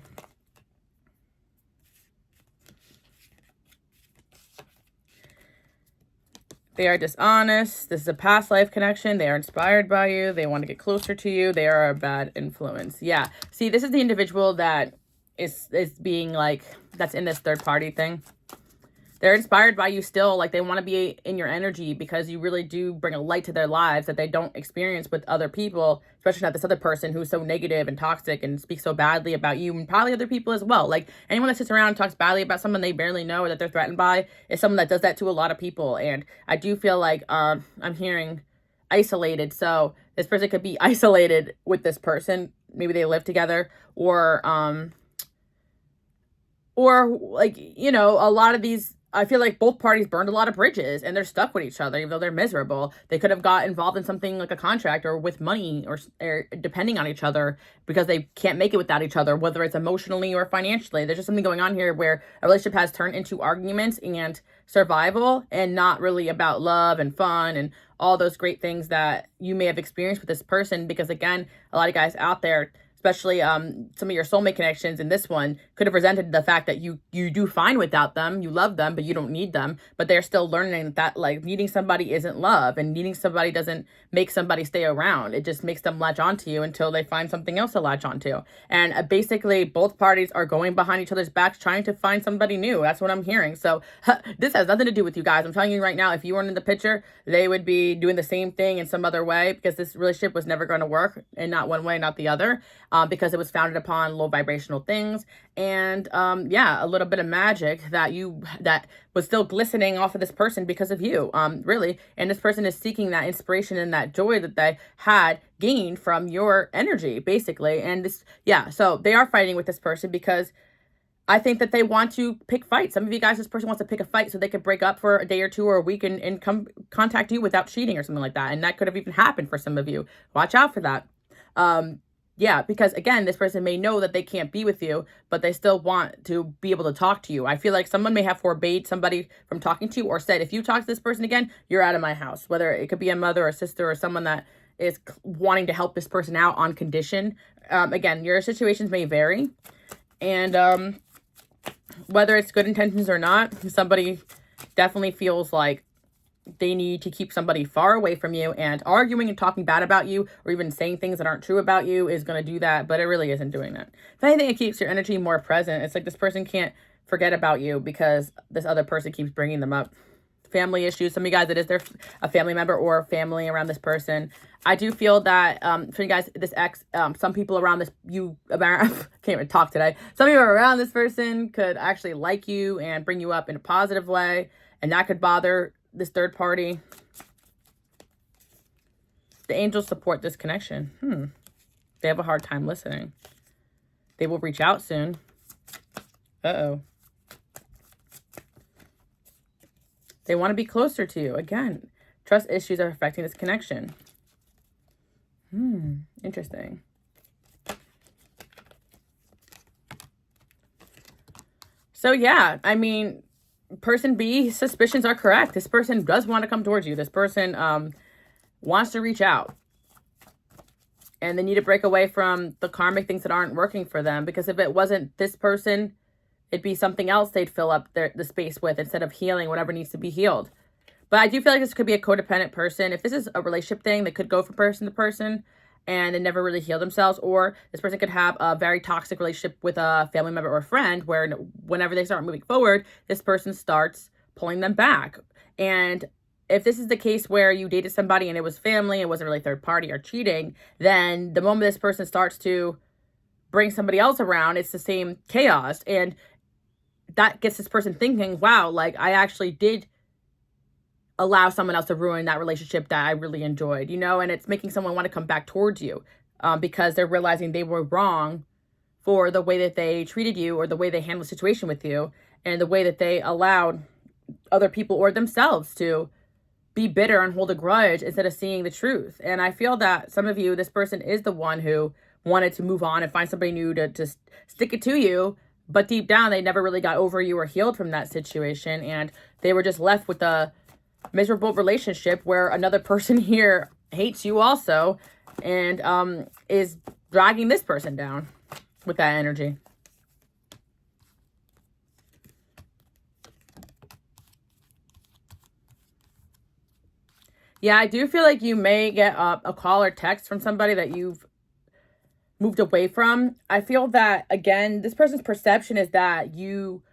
They are dishonest. This is a past life connection. They are inspired by you. They want to get closer to you. They are a bad influence. Yeah. See, this is the individual that is being, like, that's in this third party thing. They're inspired by you still. Like, they want to be in your energy because you really do bring a light to their lives that they don't experience with other people, especially not this other person who's so negative and toxic and speaks so badly about you, and probably other people as well. Like, anyone that sits around and talks badly about someone they barely know or that they're threatened by is someone that does that to a lot of people. And I do feel like I'm hearing isolated. So this person could be isolated with this person. Maybe they live together, or like, you know, a lot of these, I feel like both parties burned a lot of bridges and they're stuck with each other, even though they're miserable. They could have got involved in something like a contract or with money or depending on each other because they can't make it without each other, whether it's emotionally or financially. There's just something going on here where a relationship has turned into arguments and survival and not really about love and fun and all those great things that you may have experienced with this person. Because again, a lot of guys out there, especially some of your soulmate connections in this one, could have resented the fact that you do fine without them. You love them, but you don't need them. But they're still learning that, like, needing somebody isn't love, and needing somebody doesn't make somebody stay around. It just makes them latch onto you until they find something else to latch onto. And basically, both parties are going behind each other's backs trying to find somebody new. That's what I'm hearing. So this has nothing to do with you guys. I'm telling you right now, if you weren't in the picture, they would be doing the same thing in some other way, because this relationship was never going to work, and not one way, not the other. Because it was founded upon low vibrational things and yeah, a little bit of magic that was still glistening off of this person because of you, really. And this person is seeking that inspiration and that joy that they had gained from your energy, basically. And this, yeah, so they are fighting with this person because I think that they want to pick fights. Some of you guys, this person wants to pick a fight so they could break up for a day or two or a week and come contact you without cheating or something like that. And that could have even happened for some of you. Watch out for that. Yeah, because again, this person may know that they can't be with you, but they still want to be able to talk to you. I feel like someone may have forbade somebody from talking to you or said, if you talk to this person again, you're out of my house. Whether it could be a mother or a sister or someone that is wanting to help this person out on condition. Again, your situations may vary. And whether it's good intentions or not, somebody definitely feels like they need to keep somebody far away from you, and arguing and talking bad about you or even saying things that aren't true about you is going to do that, but it really isn't doing that. If anything, it keeps your energy more present. It's like this person can't forget about you because this other person keeps bringing them up. Family issues. Some of you guys, it is a family member or family around this person. I do feel that for you guys, this ex, some people around this, can't even talk today. Some people around this person could actually like you and bring you up in a positive way, and that could bother this third party. The angels support this connection. They have a hard time listening. They will reach out soon. Uh-oh. They want to be closer to you. Again, trust issues are affecting this connection. Interesting. So yeah, I mean, person B, suspicions are correct. This person does want to come towards you. This person wants to reach out. And they need to break away from the karmic things that aren't working for them. Because if it wasn't this person, it'd be something else they'd fill up the space with instead of healing whatever needs to be healed. But I do feel like this could be a codependent person. If this is a relationship thing, they could go from person to person and they never really heal themselves. Or this person could have a very toxic relationship with a family member or a friend where whenever they start moving forward, this person starts pulling them back. And if this is the case where you dated somebody and it was family, it wasn't really third party or cheating, then the moment this person starts to bring somebody else around, it's the same chaos. And that gets this person thinking, wow, like I actually did allow someone else to ruin that relationship that I really enjoyed, and it's making someone want to come back towards you because they're realizing they were wrong for the way that they treated you or the way they handled the situation with you and the way that they allowed other people or themselves to be bitter and hold a grudge instead of seeing the truth. And I feel that some of you, this person is the one who wanted to move on and find somebody new to stick it to you. But deep down, they never really got over you or healed from that situation. And they were just left with a miserable relationship where another person here hates you also and is dragging this person down with that energy. Yeah, I do feel like you may get a call or text from somebody that you've moved away from. I feel that, again, this person's perception is that you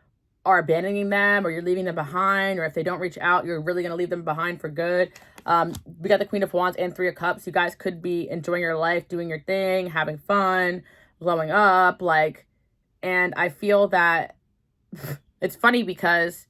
are abandoning them or you're leaving them behind, or if they don't reach out, you're really going to leave them behind for good. We got the Queen of Wands and Three of Cups. You guys could be enjoying your life, doing your thing, having fun, blowing up, and I feel that it's funny because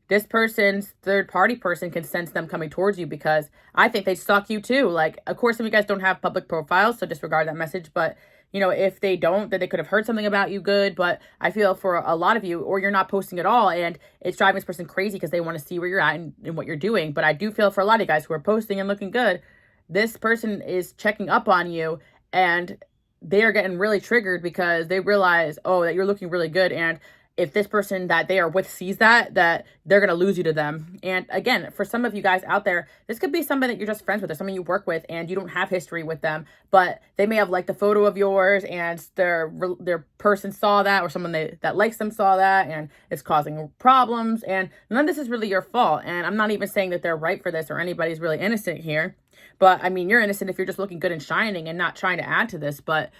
this person's third party person can sense them coming towards you because I think they stalk you too. Like, of course, some of you guys don't have public profiles, so disregard that message, but if they don't, then they could have heard something about you good. But I feel for a lot of you, or you're not posting at all, and it's driving this person crazy because they want to see where you're at and what you're doing. But I do feel for a lot of you guys who are posting and looking good, this person is checking up on you, and they are getting really triggered because they realize, that you're looking really good. And if this person that they are with sees that they're going to lose you to them. And again, for some of you guys out there, this could be somebody that you're just friends with or someone you work with and you don't have history with them, but they may have liked a photo of yours and their person saw that, or someone that likes them saw that, and it's causing problems. And none of this is really your fault. And I'm not even saying that they're right for this or anybody's really innocent here. But I mean, you're innocent if you're just looking good and shining and not trying to add to this. But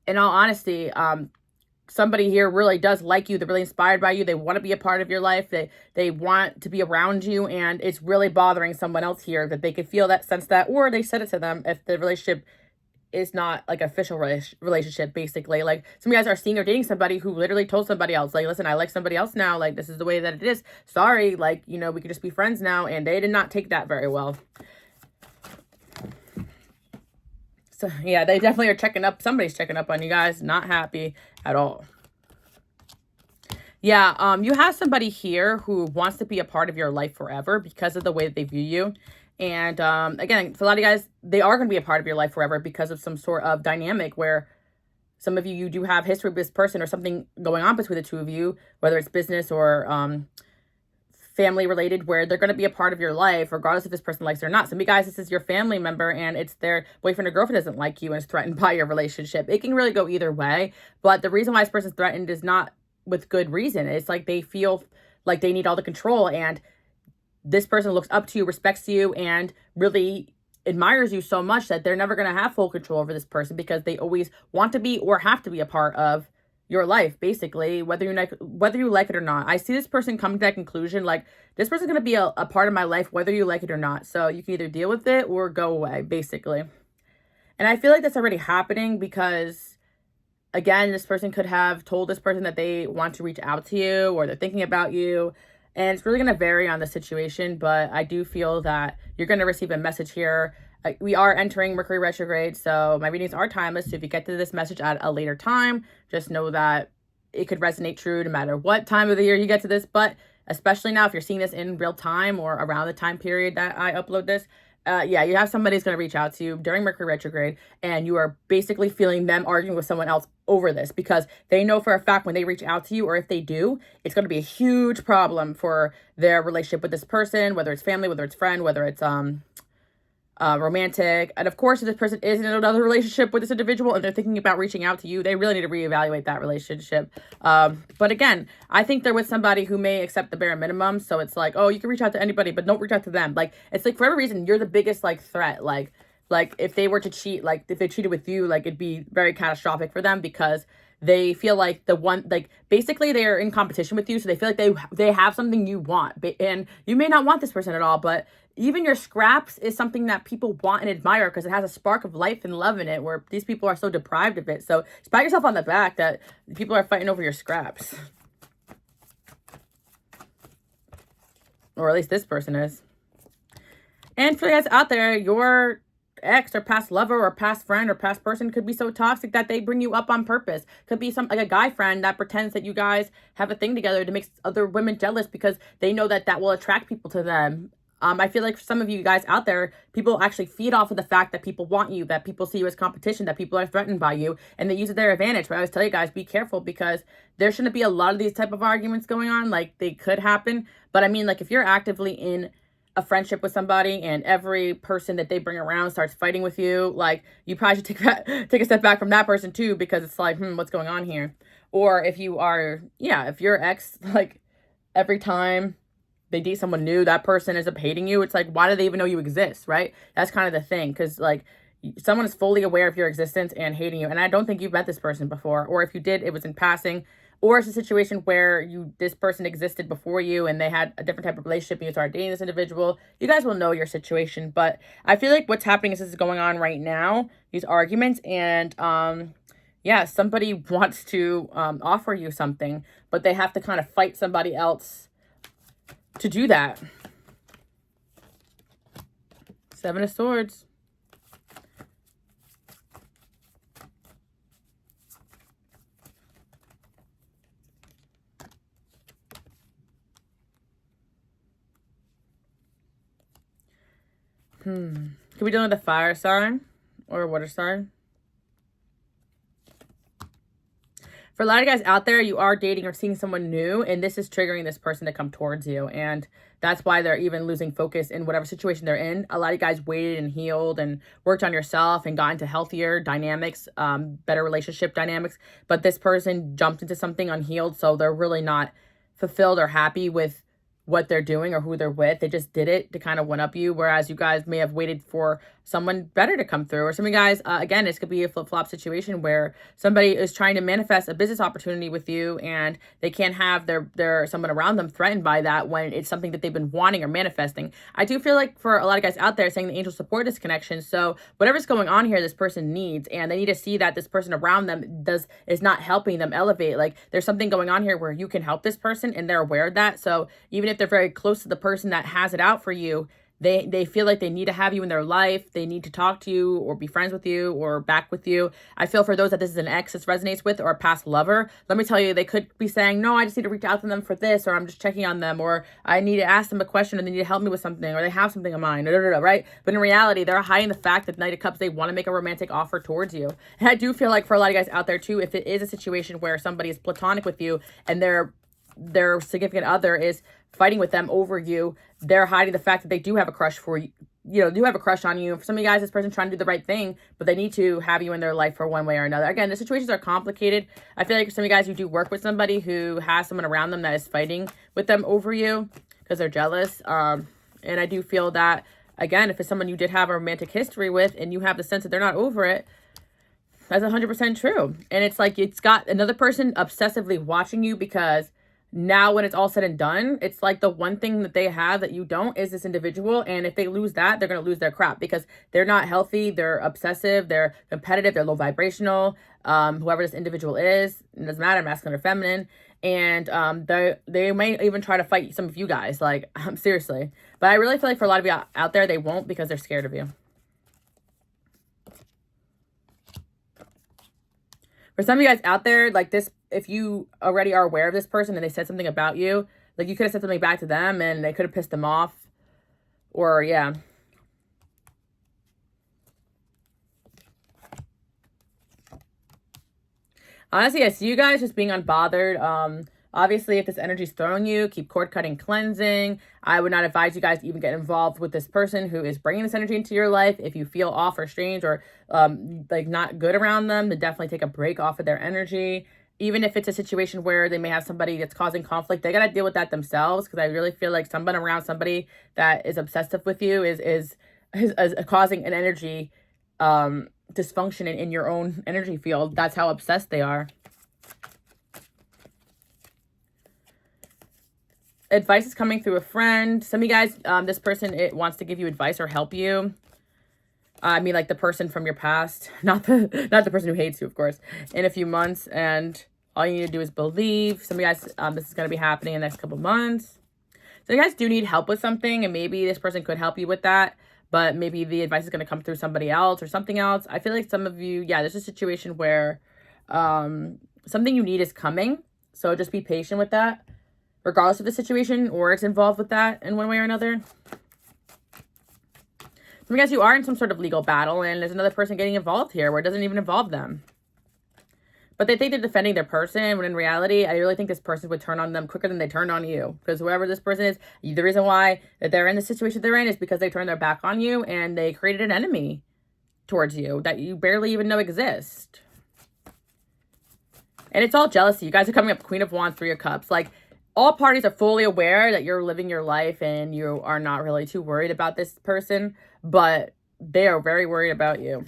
in all honesty, somebody here really does like you. They're really inspired by you. They want to be a part of your life. They want to be around you. And it's really bothering someone else here that they could feel that, sense that, or they said it to them if the relationship is not like an official relationship, basically. Like, some of you guys are seeing or dating somebody who literally told somebody else, like, listen, I like somebody else now. Like, this is the way that it is. Sorry. Like, we could just be friends now. And they did not take that very well. So, yeah, they definitely are checking up. Somebody's checking up on you guys. Not happy at all. Yeah, you have somebody here who wants to be a part of your life forever because of the way that they view you. And again, for a lot of you guys, they are going to be a part of your life forever because of some sort of dynamic where some of you do have history with this person or something going on between the two of you, whether it's business or family related, where they're going to be a part of your life regardless if this person likes it or not. Some of you guys, this is your family member and it's their boyfriend or girlfriend doesn't like you and is threatened by your relationship. It can really go either way, but the reason why this person's threatened is not with good reason. It's like they feel like they need all the control, and this person looks up to you, respects you, and really admires you so much that they're never going to have full control over this person because they always want to be or have to be a part of your life, basically, whether you like it or not. I see this person coming to that conclusion, like, this person's going to be a part of my life, whether you like it or not. So you can either deal with it or go away, basically. And I feel like that's already happening because, again, this person could have told this person that they want to reach out to you or they're thinking about you. And it's really going to vary on the situation, but I do feel that you're going to receive a message here. We are entering Mercury retrograde, so my readings are timeless. So if you get to this message at a later time, just know that it could resonate true no matter what time of the year you get to this. But especially now, if you're seeing this in real time or around the time period that I upload this, yeah, you have somebody who's going to reach out to you during Mercury retrograde, and you are basically feeling them arguing with someone else over this because they know for a fact when they reach out to you, or if they do, it's going to be a huge problem for their relationship with this person, whether it's family, whether it's friend, whether it's romantic. And of course, if this person is in another relationship with this individual and they're thinking about reaching out to you, they really need to reevaluate that relationship. But again, I think they're with somebody who may accept the bare minimum. So it's like, oh, you can reach out to anybody, but don't reach out to them. Like, it's like for every reason, you're the biggest like threat. Like if they were to cheat, like if they cheated with you, like it'd be very catastrophic for them because they feel like basically they're in competition with you. So they feel like they have something you want, and you may not want this person at all, but even your scraps is something that people want and admire because it has a spark of life and love in it, where these people are so deprived of it. So just pat yourself on the back that people are fighting over your scraps. Or at least this person is. And for you guys out there, your ex or past lover or past friend or past person could be so toxic that they bring you up on purpose. Could be like a guy friend that pretends that you guys have a thing together to make other women jealous because they know that will attract people to them. I feel like for some of you guys out there, people actually feed off of the fact that people want you, that people see you as competition, that people are threatened by you, and they use it to their advantage. But I always tell you guys, be careful because there shouldn't be a lot of these type of arguments going on. Like, they could happen. But I mean, like, if you're actively in a friendship with somebody and every person that they bring around starts fighting with you, like, you probably should take a step back from that person too, because it's like, what's going on here? Or if you are, if your ex, like, every time they date someone new, that person ends up hating you, it's like, why do they even know you exist, right? That's kind of the thing, because, like, someone is fully aware of your existence and hating you, and I don't think you've met this person before, or if you did, it was in passing, or it's a situation where this person existed before you and they had a different type of relationship and you started dating this individual. You guys will know your situation, but I feel like what's happening is this is going on right now, these arguments, and somebody wants to offer you something, but they have to kind of fight somebody else to do that. Seven of Swords. Could we do with a fire sign or a water sign? For a lot of guys out there, you are dating or seeing someone new, and this is triggering this person to come towards you. And that's why they're even losing focus in whatever situation they're in. A lot of guys waited and healed and worked on yourself and got into healthier dynamics, better relationship dynamics. But this person jumped into something unhealed, so they're really not fulfilled or happy with what they're doing or who they're with. They just did it to kind of one-up you, whereas you guys may have waited for someone better to come through. Or some of you guys, again, this could be a flip-flop situation where somebody is trying to manifest a business opportunity with you and they can't have their someone around them threatened by that when it's something that they've been wanting or manifesting. I do feel like for a lot of guys out there saying the angels support this connection, so whatever's going on here, this person needs, and they need to see that this person around them is not helping them elevate. Like, there's something going on here where you can help this person and they're aware of that. So even if they're very close to the person that has it out for you, They feel like they need to have you in their life. They need to talk to you or be friends with you or back with you. I feel for those that this is an ex this resonates with or a past lover, let me tell you, they could be saying, no, I just need to reach out to them for this, or I'm just checking on them, or I need to ask them a question and they need to help me with something, or they have something in mind, right? But in reality, they're hiding the fact that Knight of Cups, they want to make a romantic offer towards you. And I do feel like for a lot of guys out there too, if it is a situation where somebody is platonic with you and their significant other is fighting with them over you, they're hiding the fact that they do have a crush for you, do have a crush on you. For some of you guys, this person's trying to do the right thing, but they need to have you in their life for one way or another. Again, the situations are complicated. I feel like some of you guys, you do work with somebody who has someone around them that is fighting with them over you because they're jealous. And I do feel that, again, if it's someone you did have a romantic history with and you have the sense that they're not over it, that's 100% true. And it's like it's got another person obsessively watching you, because now when it's all said and done, it's like the one thing that they have that you don't is this individual. And if they lose that, they're going to lose their crap, because they're not healthy. They're obsessive. They're competitive. They're low vibrational. Whoever this individual is, it doesn't matter, masculine or feminine. And they may even try to fight some of you guys. Like, seriously. But I really feel like for a lot of you out there, they won't, because they're scared of you. For some of you guys out there, like this, if you already are aware of this person and they said something about you, like you could have said something back to them and they could have pissed them off. Or, yeah. Honestly, I see you guys just being unbothered. Obviously, if this energy is throwing you, keep cord cutting, cleansing. I would not advise you guys to even get involved with this person who is bringing this energy into your life. If you feel off or strange or like not good around them, then definitely take a break off of their energy. Even if it's a situation where they may have somebody that's causing conflict, they got to deal with that themselves, because I really feel like someone around somebody that is obsessive with you is causing an energy dysfunction in your own energy field. That's how obsessed they are. Advice is coming through a friend. Some of you guys, this person, it wants to give you advice or help you. I mean, like the person from your past, not the person who hates you, of course, in a few months. And all you need to do is believe. Some of you guys, this is going to be happening in the next couple months. So you guys do need help with something, and maybe this person could help you with that, but maybe the advice is going to come through somebody else or something else. I feel like some of you, yeah, there's a situation where something you need is coming. So just be patient with that, regardless of the situation, or it's involved with that in one way or another. Some of you guys, you are in some sort of legal battle, and there's another person getting involved here where it doesn't even involve them. But they think they're defending their person, when in reality, I really think this person would turn on them quicker than they turned on you. Because whoever this person is, the reason why that they're in the situation they're in is because they turned their back on you and they created an enemy towards you that you barely even know exists. And it's all jealousy. You guys are coming up Queen of Wands, Three of Cups. Like, all parties are fully aware that you're living your life and you are not really too worried about this person, but they are very worried about you.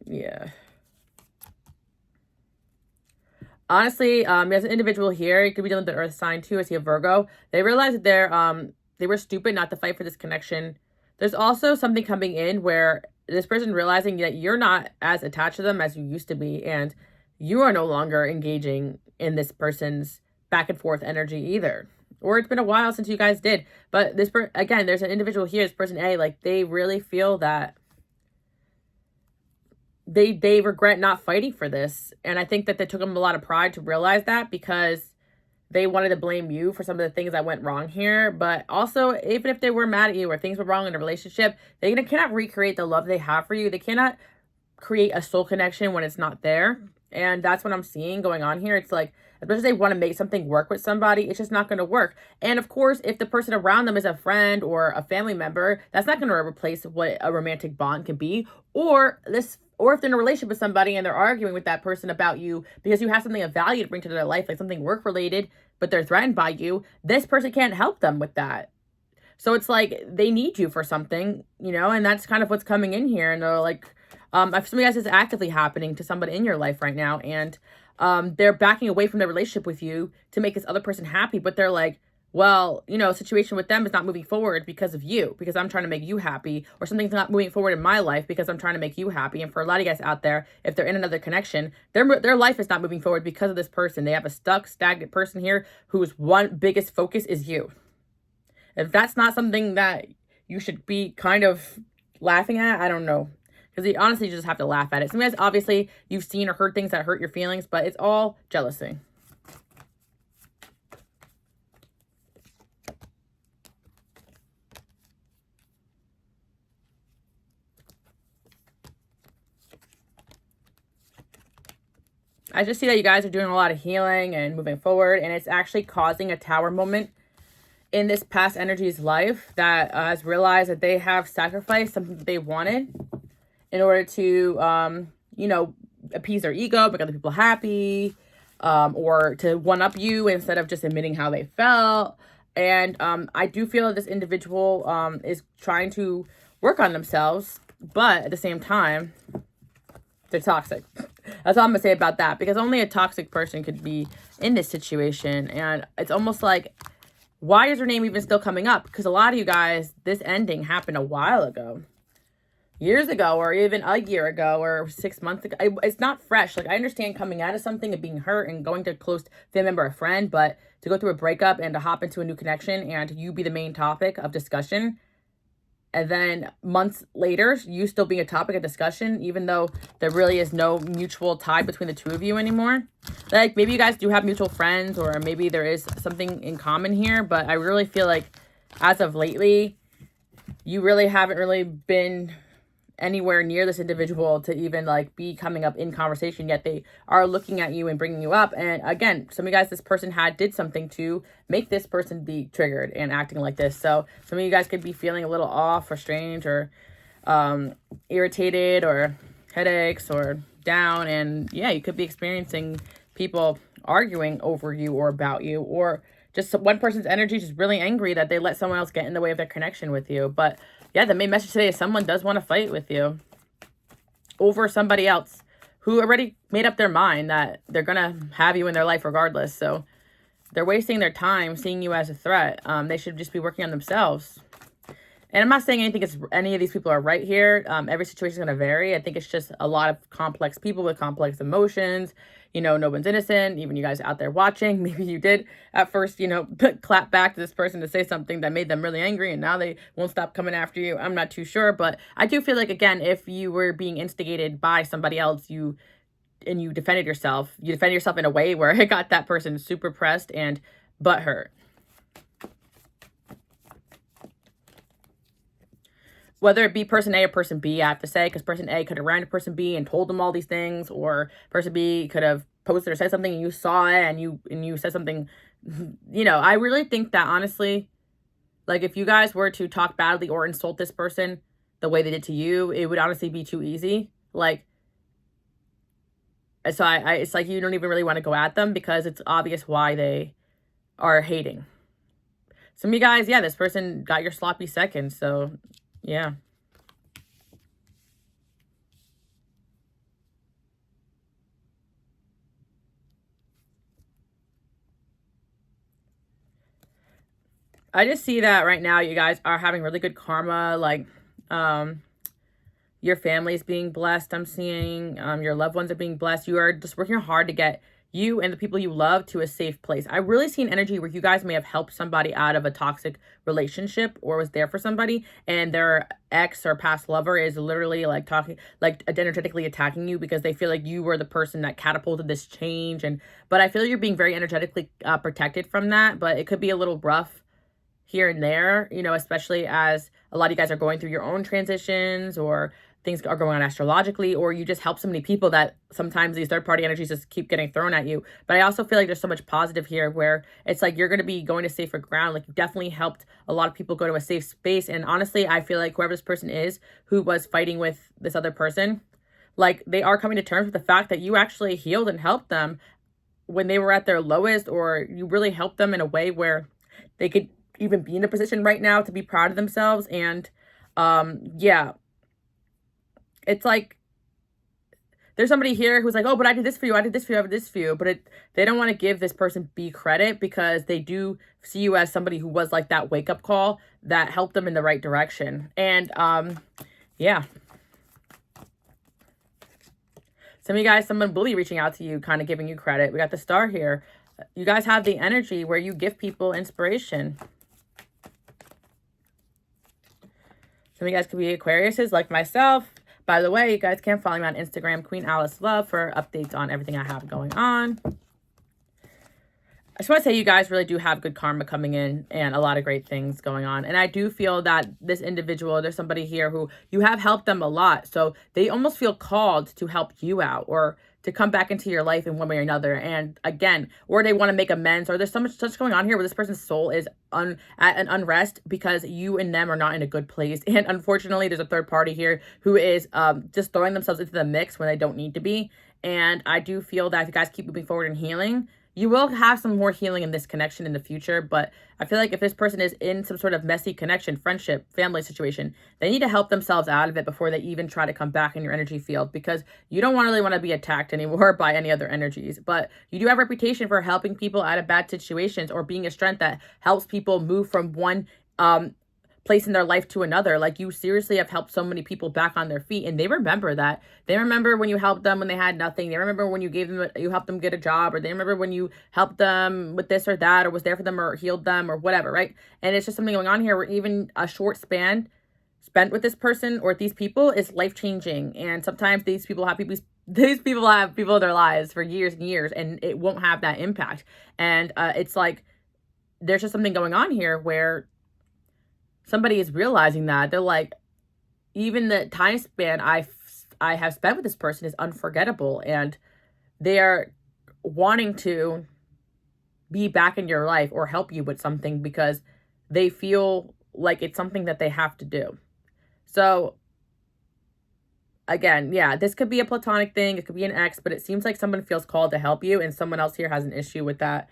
Yeah. Honestly, there's an individual here. You could be dealing with the earth sign too. I see a Virgo. They realize that they were stupid not to fight for this connection. There's also something coming in where this person realizing that you're not as attached to them as you used to be, and you are no longer engaging in this person's back and forth energy either. Or it's been a while since you guys did. But this again, there's an individual here, this person A, like they really feel that they regret not fighting for this. And I think that they took them a lot of pride to realize that, because they wanted to blame you for some of the things that went wrong here. But also, even if they were mad at you or things were wrong in a relationship, they cannot recreate the love they have for you. They cannot create a soul connection when it's not there. And that's what I'm seeing going on here. It's like, especially if they want to make something work with somebody, it's just not going to work. And of course, if the person around them is a friend or a family member, that's not going to replace what a romantic bond can be. Or if they're in a relationship with somebody and they're arguing with that person about you because you have something of value to bring to their life, like something work related, but they're threatened by you, this person can't help them with that. So it's like they need you for something, and that's kind of what's coming in here. And they're like, some of you guys is actively happening to somebody in your life right now, and they're backing away from their relationship with you to make this other person happy, but they're like, well, you know, a situation with them is not moving forward because of you, because I'm trying to make you happy, or something's not moving forward in my life because I'm trying to make you happy. And for a lot of you guys out there, if they're in another connection, their life is not moving forward because of this person. They have a stuck, stagnant person here whose one biggest focus is you. If that's not something that you should be kind of laughing at, I don't know. Because you honestly just have to laugh at it. Sometimes, obviously, you've seen or heard things that hurt your feelings, but it's all jealousy. I just see that you guys are doing a lot of healing and moving forward, and it's actually causing a tower moment in this past energy's life that has realized that they have sacrificed something that they wanted in order to, you know, appease their ego, make other people happy, or to one-up you instead of just admitting how they felt. And I do feel that this individual is trying to work on themselves, but at the same time, they're toxic. That's all I'm going to say about that, because only a toxic person could be in this situation. And it's almost like, why is her name even still coming up? Because a lot of you guys, this ending happened a while ago. Years ago, or even a year ago, or 6 months ago. It's not fresh. Like, I understand coming out of something and being hurt and going to a close family member or friend, but to go through a breakup and to hop into a new connection and you be the main topic of discussion, and then months later, you still being a topic of discussion, even though there really is no mutual tie between the two of you anymore. Like, maybe you guys do have mutual friends, or maybe there is something in common here, but I really feel like as of lately, you really haven't really been anywhere near this individual to even like be coming up in conversation, yet they are looking at you and bringing you up. And again, some of you guys, this person did something to make this person be triggered and acting like this. So some of you guys could be feeling a little off or strange or irritated or headaches or down. And yeah, you could be experiencing people arguing over you or about you, or just one person's energy just really angry that they let someone else get in the way of their connection with you. But yeah, the main message today is someone does want to fight with you over somebody else who already made up their mind that they're going to have you in their life regardless. So they're wasting their time seeing you as a threat. They should just be working on themselves. And I'm not saying any of these people are right here. Every situation is going to vary. I think it's just a lot of complex people with complex emotions. You know, no one's innocent. Even you guys out there watching, maybe you did at first, you know, clap back to this person to say something that made them really angry, and now they won't stop coming after you. I'm not too sure, but I do feel like, again, if you were being instigated by somebody else, you defended yourself in a way where it got that person super pressed and butthurt. Whether it be person A or person B, I have to say, because person A could have ran to person B and told them all these things, or person B could have posted or said something and you saw it and you said something. You know, I really think that, honestly, like, if you guys were to talk badly or insult this person the way they did to you, it would honestly be too easy. Like, so it's like you don't even really want to go at them because it's obvious why they are hating. Some of you guys, yeah, this person got your sloppy seconds, so yeah. I just see that right now you guys are having really good karma. Like, your family is being blessed. I'm seeing your loved ones are being blessed. You are just working hard to get you and the people you love to a safe place. I really see an energy where you guys may have helped somebody out of a toxic relationship or was there for somebody, and their ex or past lover is literally like talking, like energetically attacking you because they feel like you were the person that catapulted this change. But I feel like you're being very energetically protected from that, but it could be a little rough here and there, you know, especially as a lot of you guys are going through your own transitions, or things are going on astrologically, or you just help so many people that sometimes these third-party energies just keep getting thrown at you. But I also feel like there's so much positive here where it's like you're going to be going to safer ground. Like, you definitely helped a lot of people go to a safe space. And honestly, I feel like whoever this person is who was fighting with this other person, like, they are coming to terms with the fact that you actually healed and helped them when they were at their lowest, or you really helped them in a way where they could even be in a position right now to be proud of themselves. And yeah, it's like there's somebody here who's like, oh, but I did this for you, I did this for you, I did this for you. But they don't want to give this person B credit because they do see you as somebody who was like that wake-up call that helped them in the right direction. And yeah. Some of you guys, someone bully reaching out to you, kind of giving you credit. We got the Star here. You guys have the energy where you give people inspiration. Some of you guys could be Aquariuses like myself. By the way, you guys can follow me on Instagram, Queen Alice Love, for updates on everything I have going on. I just want to say you guys really do have good karma coming in and a lot of great things going on. And I do feel that this individual, there's somebody here who you have helped them a lot. So they almost feel called to help you out or to come back into your life in one way or another. And again, or they want to make amends, or there's so much going on here where this person's soul is at an unrest because you and them are not in a good place. And unfortunately, there's a third party here who is just throwing themselves into the mix when they don't need to be. And I do feel that if you guys keep moving forward and healing, you will have some more healing in this connection in the future. But I feel like if this person is in some sort of messy connection, friendship, family situation, they need to help themselves out of it before they even try to come back in your energy field, because you don't really want to be attacked anymore by any other energies. But you do have a reputation for helping people out of bad situations or being a strength that helps people move from one place in their life to another. Like, you seriously have helped so many people back on their feet, and they remember that. They remember when you helped them when they had nothing. They remember when you helped them get a job, or they remember when you helped them with this or that, or was there for them, or healed them, or whatever, right? And it's just something going on here where even a short span spent with this person or these people is life-changing. And sometimes these people have people in their lives for years and years, and it won't have that impact. And it's like there's just something going on here where somebody is realizing that they're like, even the time span I have spent with this person is unforgettable, and they are wanting to be back in your life or help you with something because they feel like it's something that they have to do. So again, yeah, this could be a platonic thing. It could be an ex, but it seems like someone feels called to help you, and someone else here has an issue with that.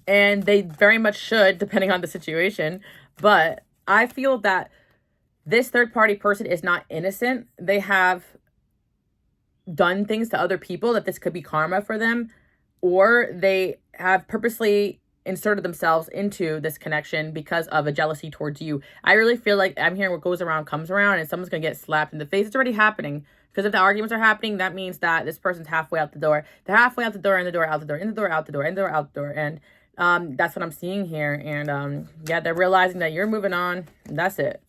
And they very much should, depending on the situation. But I feel that this third party person is not innocent. They have done things to other people that this could be karma for them, or they have purposely inserted themselves into this connection because of a jealousy towards you. I really feel like I'm hearing what goes around comes around, and someone's going to get slapped in the face. It's already happening. Because if the arguments are happening, that means that this person's halfway out the door. They're halfway out the door, in the door, out the door, in the door, out the door, in the door, out the door. And that's what I'm seeing here. And yeah, they're realizing that you're moving on. That's it.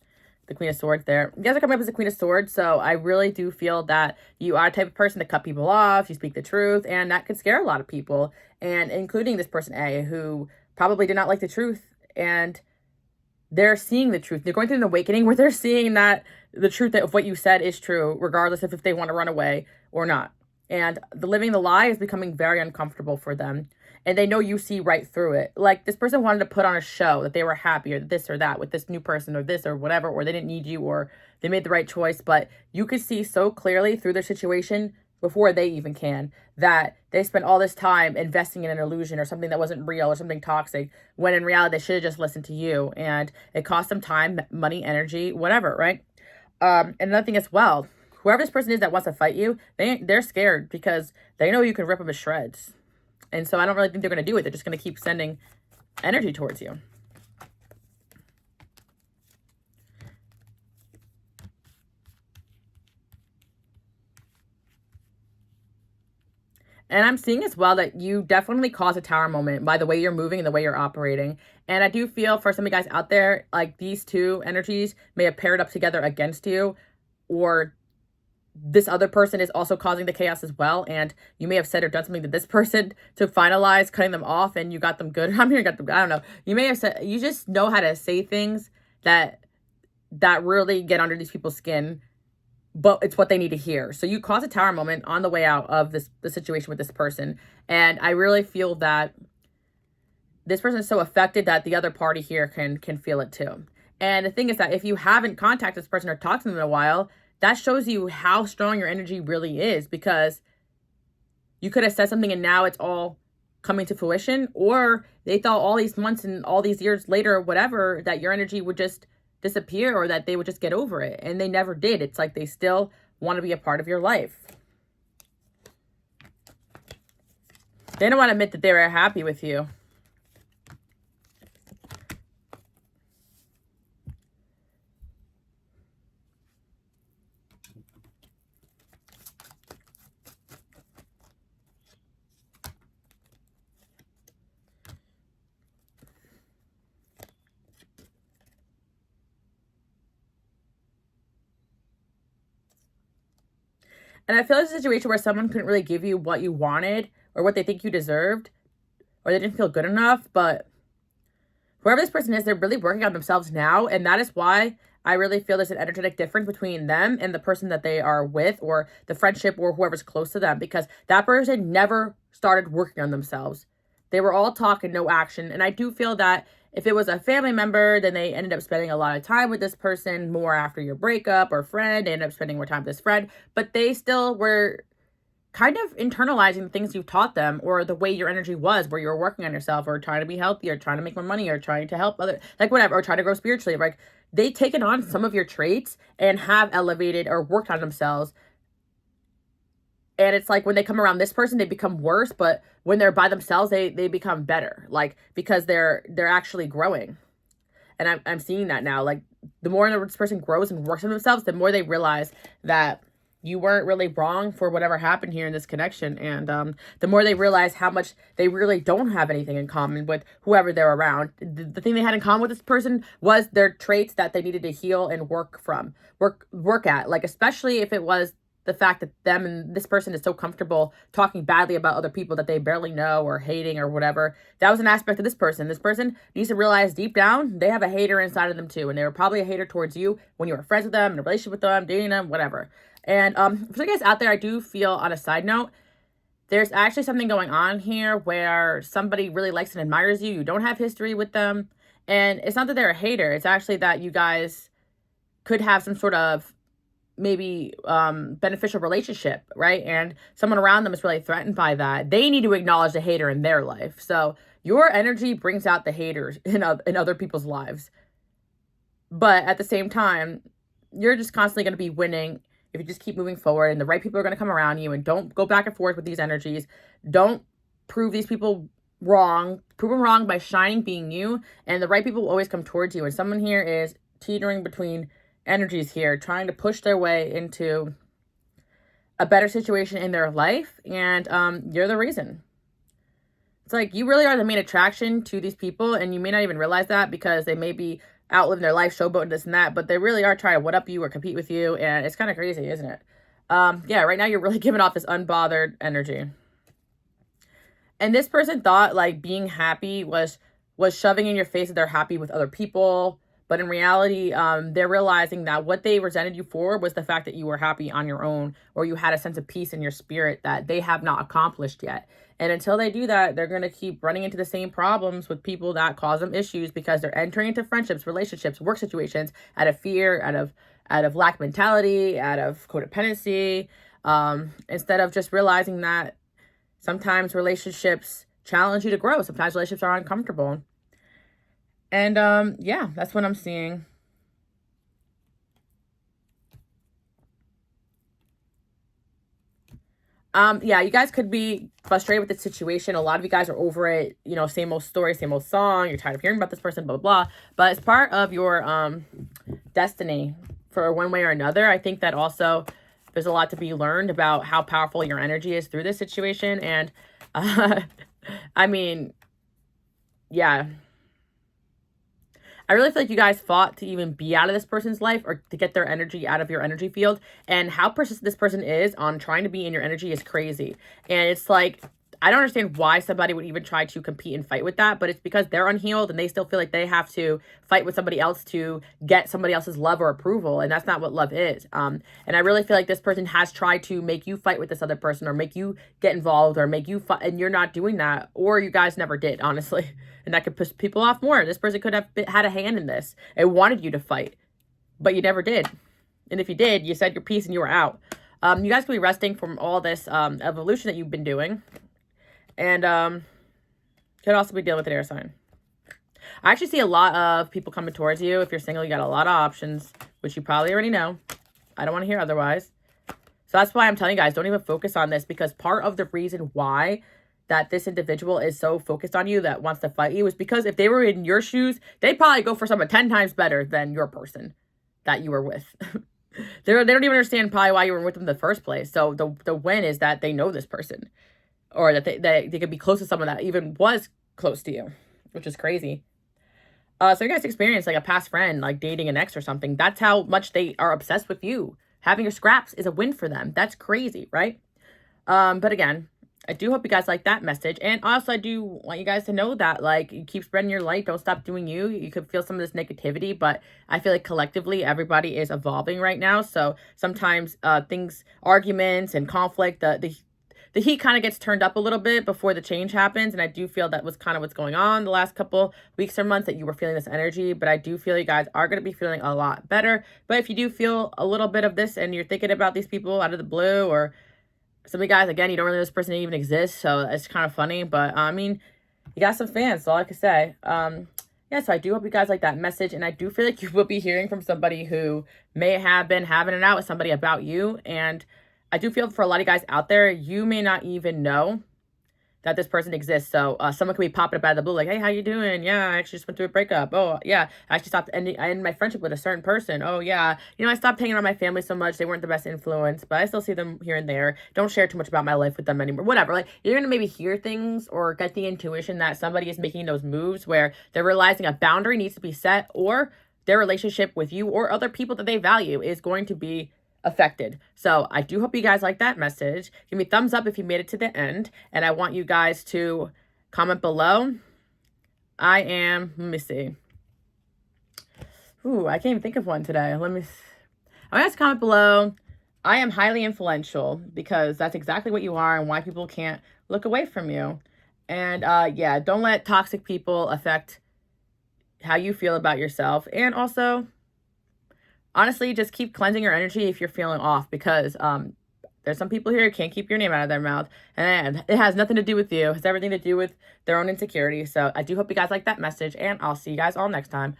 The Queen of Swords there. You guys are coming up as the Queen of Swords. So I really do feel that you are the type of person to cut people off. You speak the truth. And that could scare a lot of people. And including this person A, who probably did not like the truth. And they're seeing the truth. They're going through an awakening where they're seeing that the truth of what you said is true, regardless of if they want to run away or not. And the living the lie is becoming very uncomfortable for them. And they know you see right through it. Like, this person wanted to put on a show that they were happy or this or that with this new person or this or whatever, or they didn't need you, or they made the right choice. But you could see so clearly through their situation before they even can that they spent all this time investing in an illusion or something that wasn't real or something toxic, when in reality they should have just listened to you. And it cost them time, money, energy, whatever, right? And another thing as well, whoever this person is that wants to fight you, they're scared because they know you can rip them to shreds. And so I don't really think they're going to do it. They're just going to keep sending energy towards you. And I'm seeing as well that you definitely cause a tower moment by the way you're moving and the way you're operating. And I do feel for some of you guys out there, like, these two energies may have paired up together against you, or this other person is also causing the chaos as well. And you may have said or done something to this person to finalize cutting them off, and you got them good. I'm here, got them, I don't know. You may have said, you just know how to say things that really get under these people's skin, but it's what they need to hear. So you cause a tower moment on the way out of the situation with this person. And I really feel that this person is so affected that the other party here can feel it too. And the thing is that if you haven't contacted this person or talked to them in a while, that shows you how strong your energy really is, because you could have said something and now it's all coming to fruition, or they thought all these months and all these years later or whatever that your energy would just disappear, or that they would just get over it, and they never did. It's like they still want to be a part of your life. They don't want to admit that they were happy with you. And I feel it's a situation where someone couldn't really give you what you wanted or what they think you deserved, or they didn't feel good enough. But whoever this person is, they're really working on themselves now. And that is why I really feel there's an energetic difference between them and the person that they are with, or the friendship, or whoever's close to them, because that person never started working on themselves. They were all talk and no action. And I do feel that if it was a family member, then they ended up spending a lot of time with this person more after your breakup, or friend, they ended up spending more time with this friend, but they still were kind of internalizing the things you've taught them, or the way your energy was, where you were working on yourself, or trying to be healthy, or trying to make more money, or trying to help other, like whatever, or trying to grow spiritually. Like, they've taken on some of your traits and have elevated or worked on themselves. And it's like when they come around this person, they become worse, but when they're by themselves, they become better, like, because they're actually growing. And I'm seeing that now. Like, the more this person grows and works on themselves, the more they realize that you weren't really wrong for whatever happened here in this connection. And the more they realize how much they really don't have anything in common with whoever they're around. The thing they had in common with this person was their traits that they needed to heal and work at. Like, especially if it was the fact that them and this person is so comfortable talking badly about other people that they barely know, or hating, or whatever. That was an aspect of this person. This person needs to realize deep down they have a hater inside of them too. And they were probably a hater towards you when you were friends with them, in a relationship with them, dating them, whatever. And for you guys out there, I do feel, on a side note, there's actually something going on here where somebody really likes and admires you. You don't have history with them. And it's not that they're a hater. It's actually that you guys could have some sort of maybe beneficial relationship, right? And someone around them is really threatened by that. They need to acknowledge the hater in their life. So your energy brings out the haters in other people's lives. But at the same time, you're just constantly going to be winning if you just keep moving forward, and the right people are going to come around you. And don't go back and forth with these energies. Don't prove these people wrong. Prove them wrong by shining, being you, and the right people will always come towards you. And someone here is teetering between energies here, trying to push their way into a better situation in their life, and you're the reason. It's like you really are the main attraction to these people, and you may not even realize that, because they may be outliving their life, showboat, this and that, but they really are trying to one up you or compete with you, and it's kind of crazy, isn't it? Yeah, right now you're really giving off this unbothered energy. And this person thought like being happy was shoving in your face that they're happy with other people. But in reality, they're realizing that what they resented you for was the fact that you were happy on your own, or you had a sense of peace in your spirit that they have not accomplished yet. And until they do that, they're going to keep running into the same problems with people that cause them issues, because they're entering into friendships, relationships, work situations out of fear, out of lack mentality, out of codependency, instead of just realizing that sometimes relationships challenge you to grow. Sometimes relationships are uncomfortable. And yeah, that's what I'm seeing. Yeah, you guys could be frustrated with the situation. A lot of you guys are over it, you know, same old story, same old song. You're tired of hearing about this person, blah, blah, blah. But it's part of your destiny for one way or another. I think that also there's a lot to be learned about how powerful your energy is through this situation. And I mean, yeah. I really feel like you guys fought to even be out of this person's life, or to get their energy out of your energy field. And how persistent this person is on trying to be in your energy is crazy. And it's like, I don't understand why somebody would even try to compete and fight with that, but it's because they're unhealed and they still feel like they have to fight with somebody else to get somebody else's love or approval. And that's not what love is. And I really feel like this person has tried to make you fight with this other person, or make you get involved, or make you fight, and you're not doing that, or you guys never did, honestly. And that could piss people off more. This person could have had a hand in this and wanted you to fight, but you never did. And if you did, you said your piece and you were out. You guys could be resting from all this evolution that you've been doing. And could also be dealing with an air sign. I actually see a lot of people coming towards you. If you're single, you got a lot of options, which you probably already know. I don't want to hear otherwise. So that's why I'm telling you guys, don't even focus on this, because part of the reason why that this individual is so focused on you, that wants to fight you, is because if they were in your shoes, they'd probably go for someone 10 times better than your person that you were with. They don't even understand probably why you were with them in the first place. So the win is that they know this person, or that they could be close to someone that even was close to you, which is crazy. So you guys experience like a past friend, like dating an ex or something. That's how much they are obsessed with you. Having your scraps is a win for them. That's crazy, right? But again, I do hope you guys like that message. And also, I do want you guys to know that, like, you keep spreading your light. Don't stop doing you. You could feel some of this negativity, but I feel like collectively, everybody is evolving right now. So sometimes arguments and conflict, the heat kind of gets turned up a little bit before the change happens. And I do feel that was kind of what's going on the last couple weeks or months, that you were feeling this energy. But I do feel you guys are going to be feeling a lot better. But if you do feel a little bit of this and you're thinking about these people out of the blue, or some of you guys, again, you don't really know this person even exists, so it's kind of funny. But I mean, you got some fans, so all I can say. Yeah, so I do hope you guys like that message. And I do feel like you will be hearing from somebody who may have been having it out with somebody about you. And I do feel for a lot of guys out there, you may not even know that this person exists. So someone could be popping up out of the blue, like, hey, how you doing? Yeah, I actually just went through a breakup. Oh, yeah, I ended my friendship with a certain person. Oh, yeah, I stopped hanging around my family so much. They weren't the best influence, but I still see them here and there. Don't share too much about my life with them anymore. Whatever. Like, you're going to maybe hear things or get the intuition that somebody is making those moves where they're realizing a boundary needs to be set, or their relationship with you or other people that they value is going to be affected. So I do hope you guys like that message. Give me a thumbs up if you made it to the end. And I want you guys to comment below. Let me see. Ooh, I can't even think of one today. I want you guys to comment below. I am highly influential, because that's exactly what you are, and why people can't look away from you. And yeah, don't let toxic people affect how you feel about yourself. And also, honestly, just keep cleansing your energy if you're feeling off, because there's some people here who can't keep your name out of their mouth, and it has nothing to do with you. It has everything to do with their own insecurity. So I do hope you guys like that message, and I'll see you guys all next time.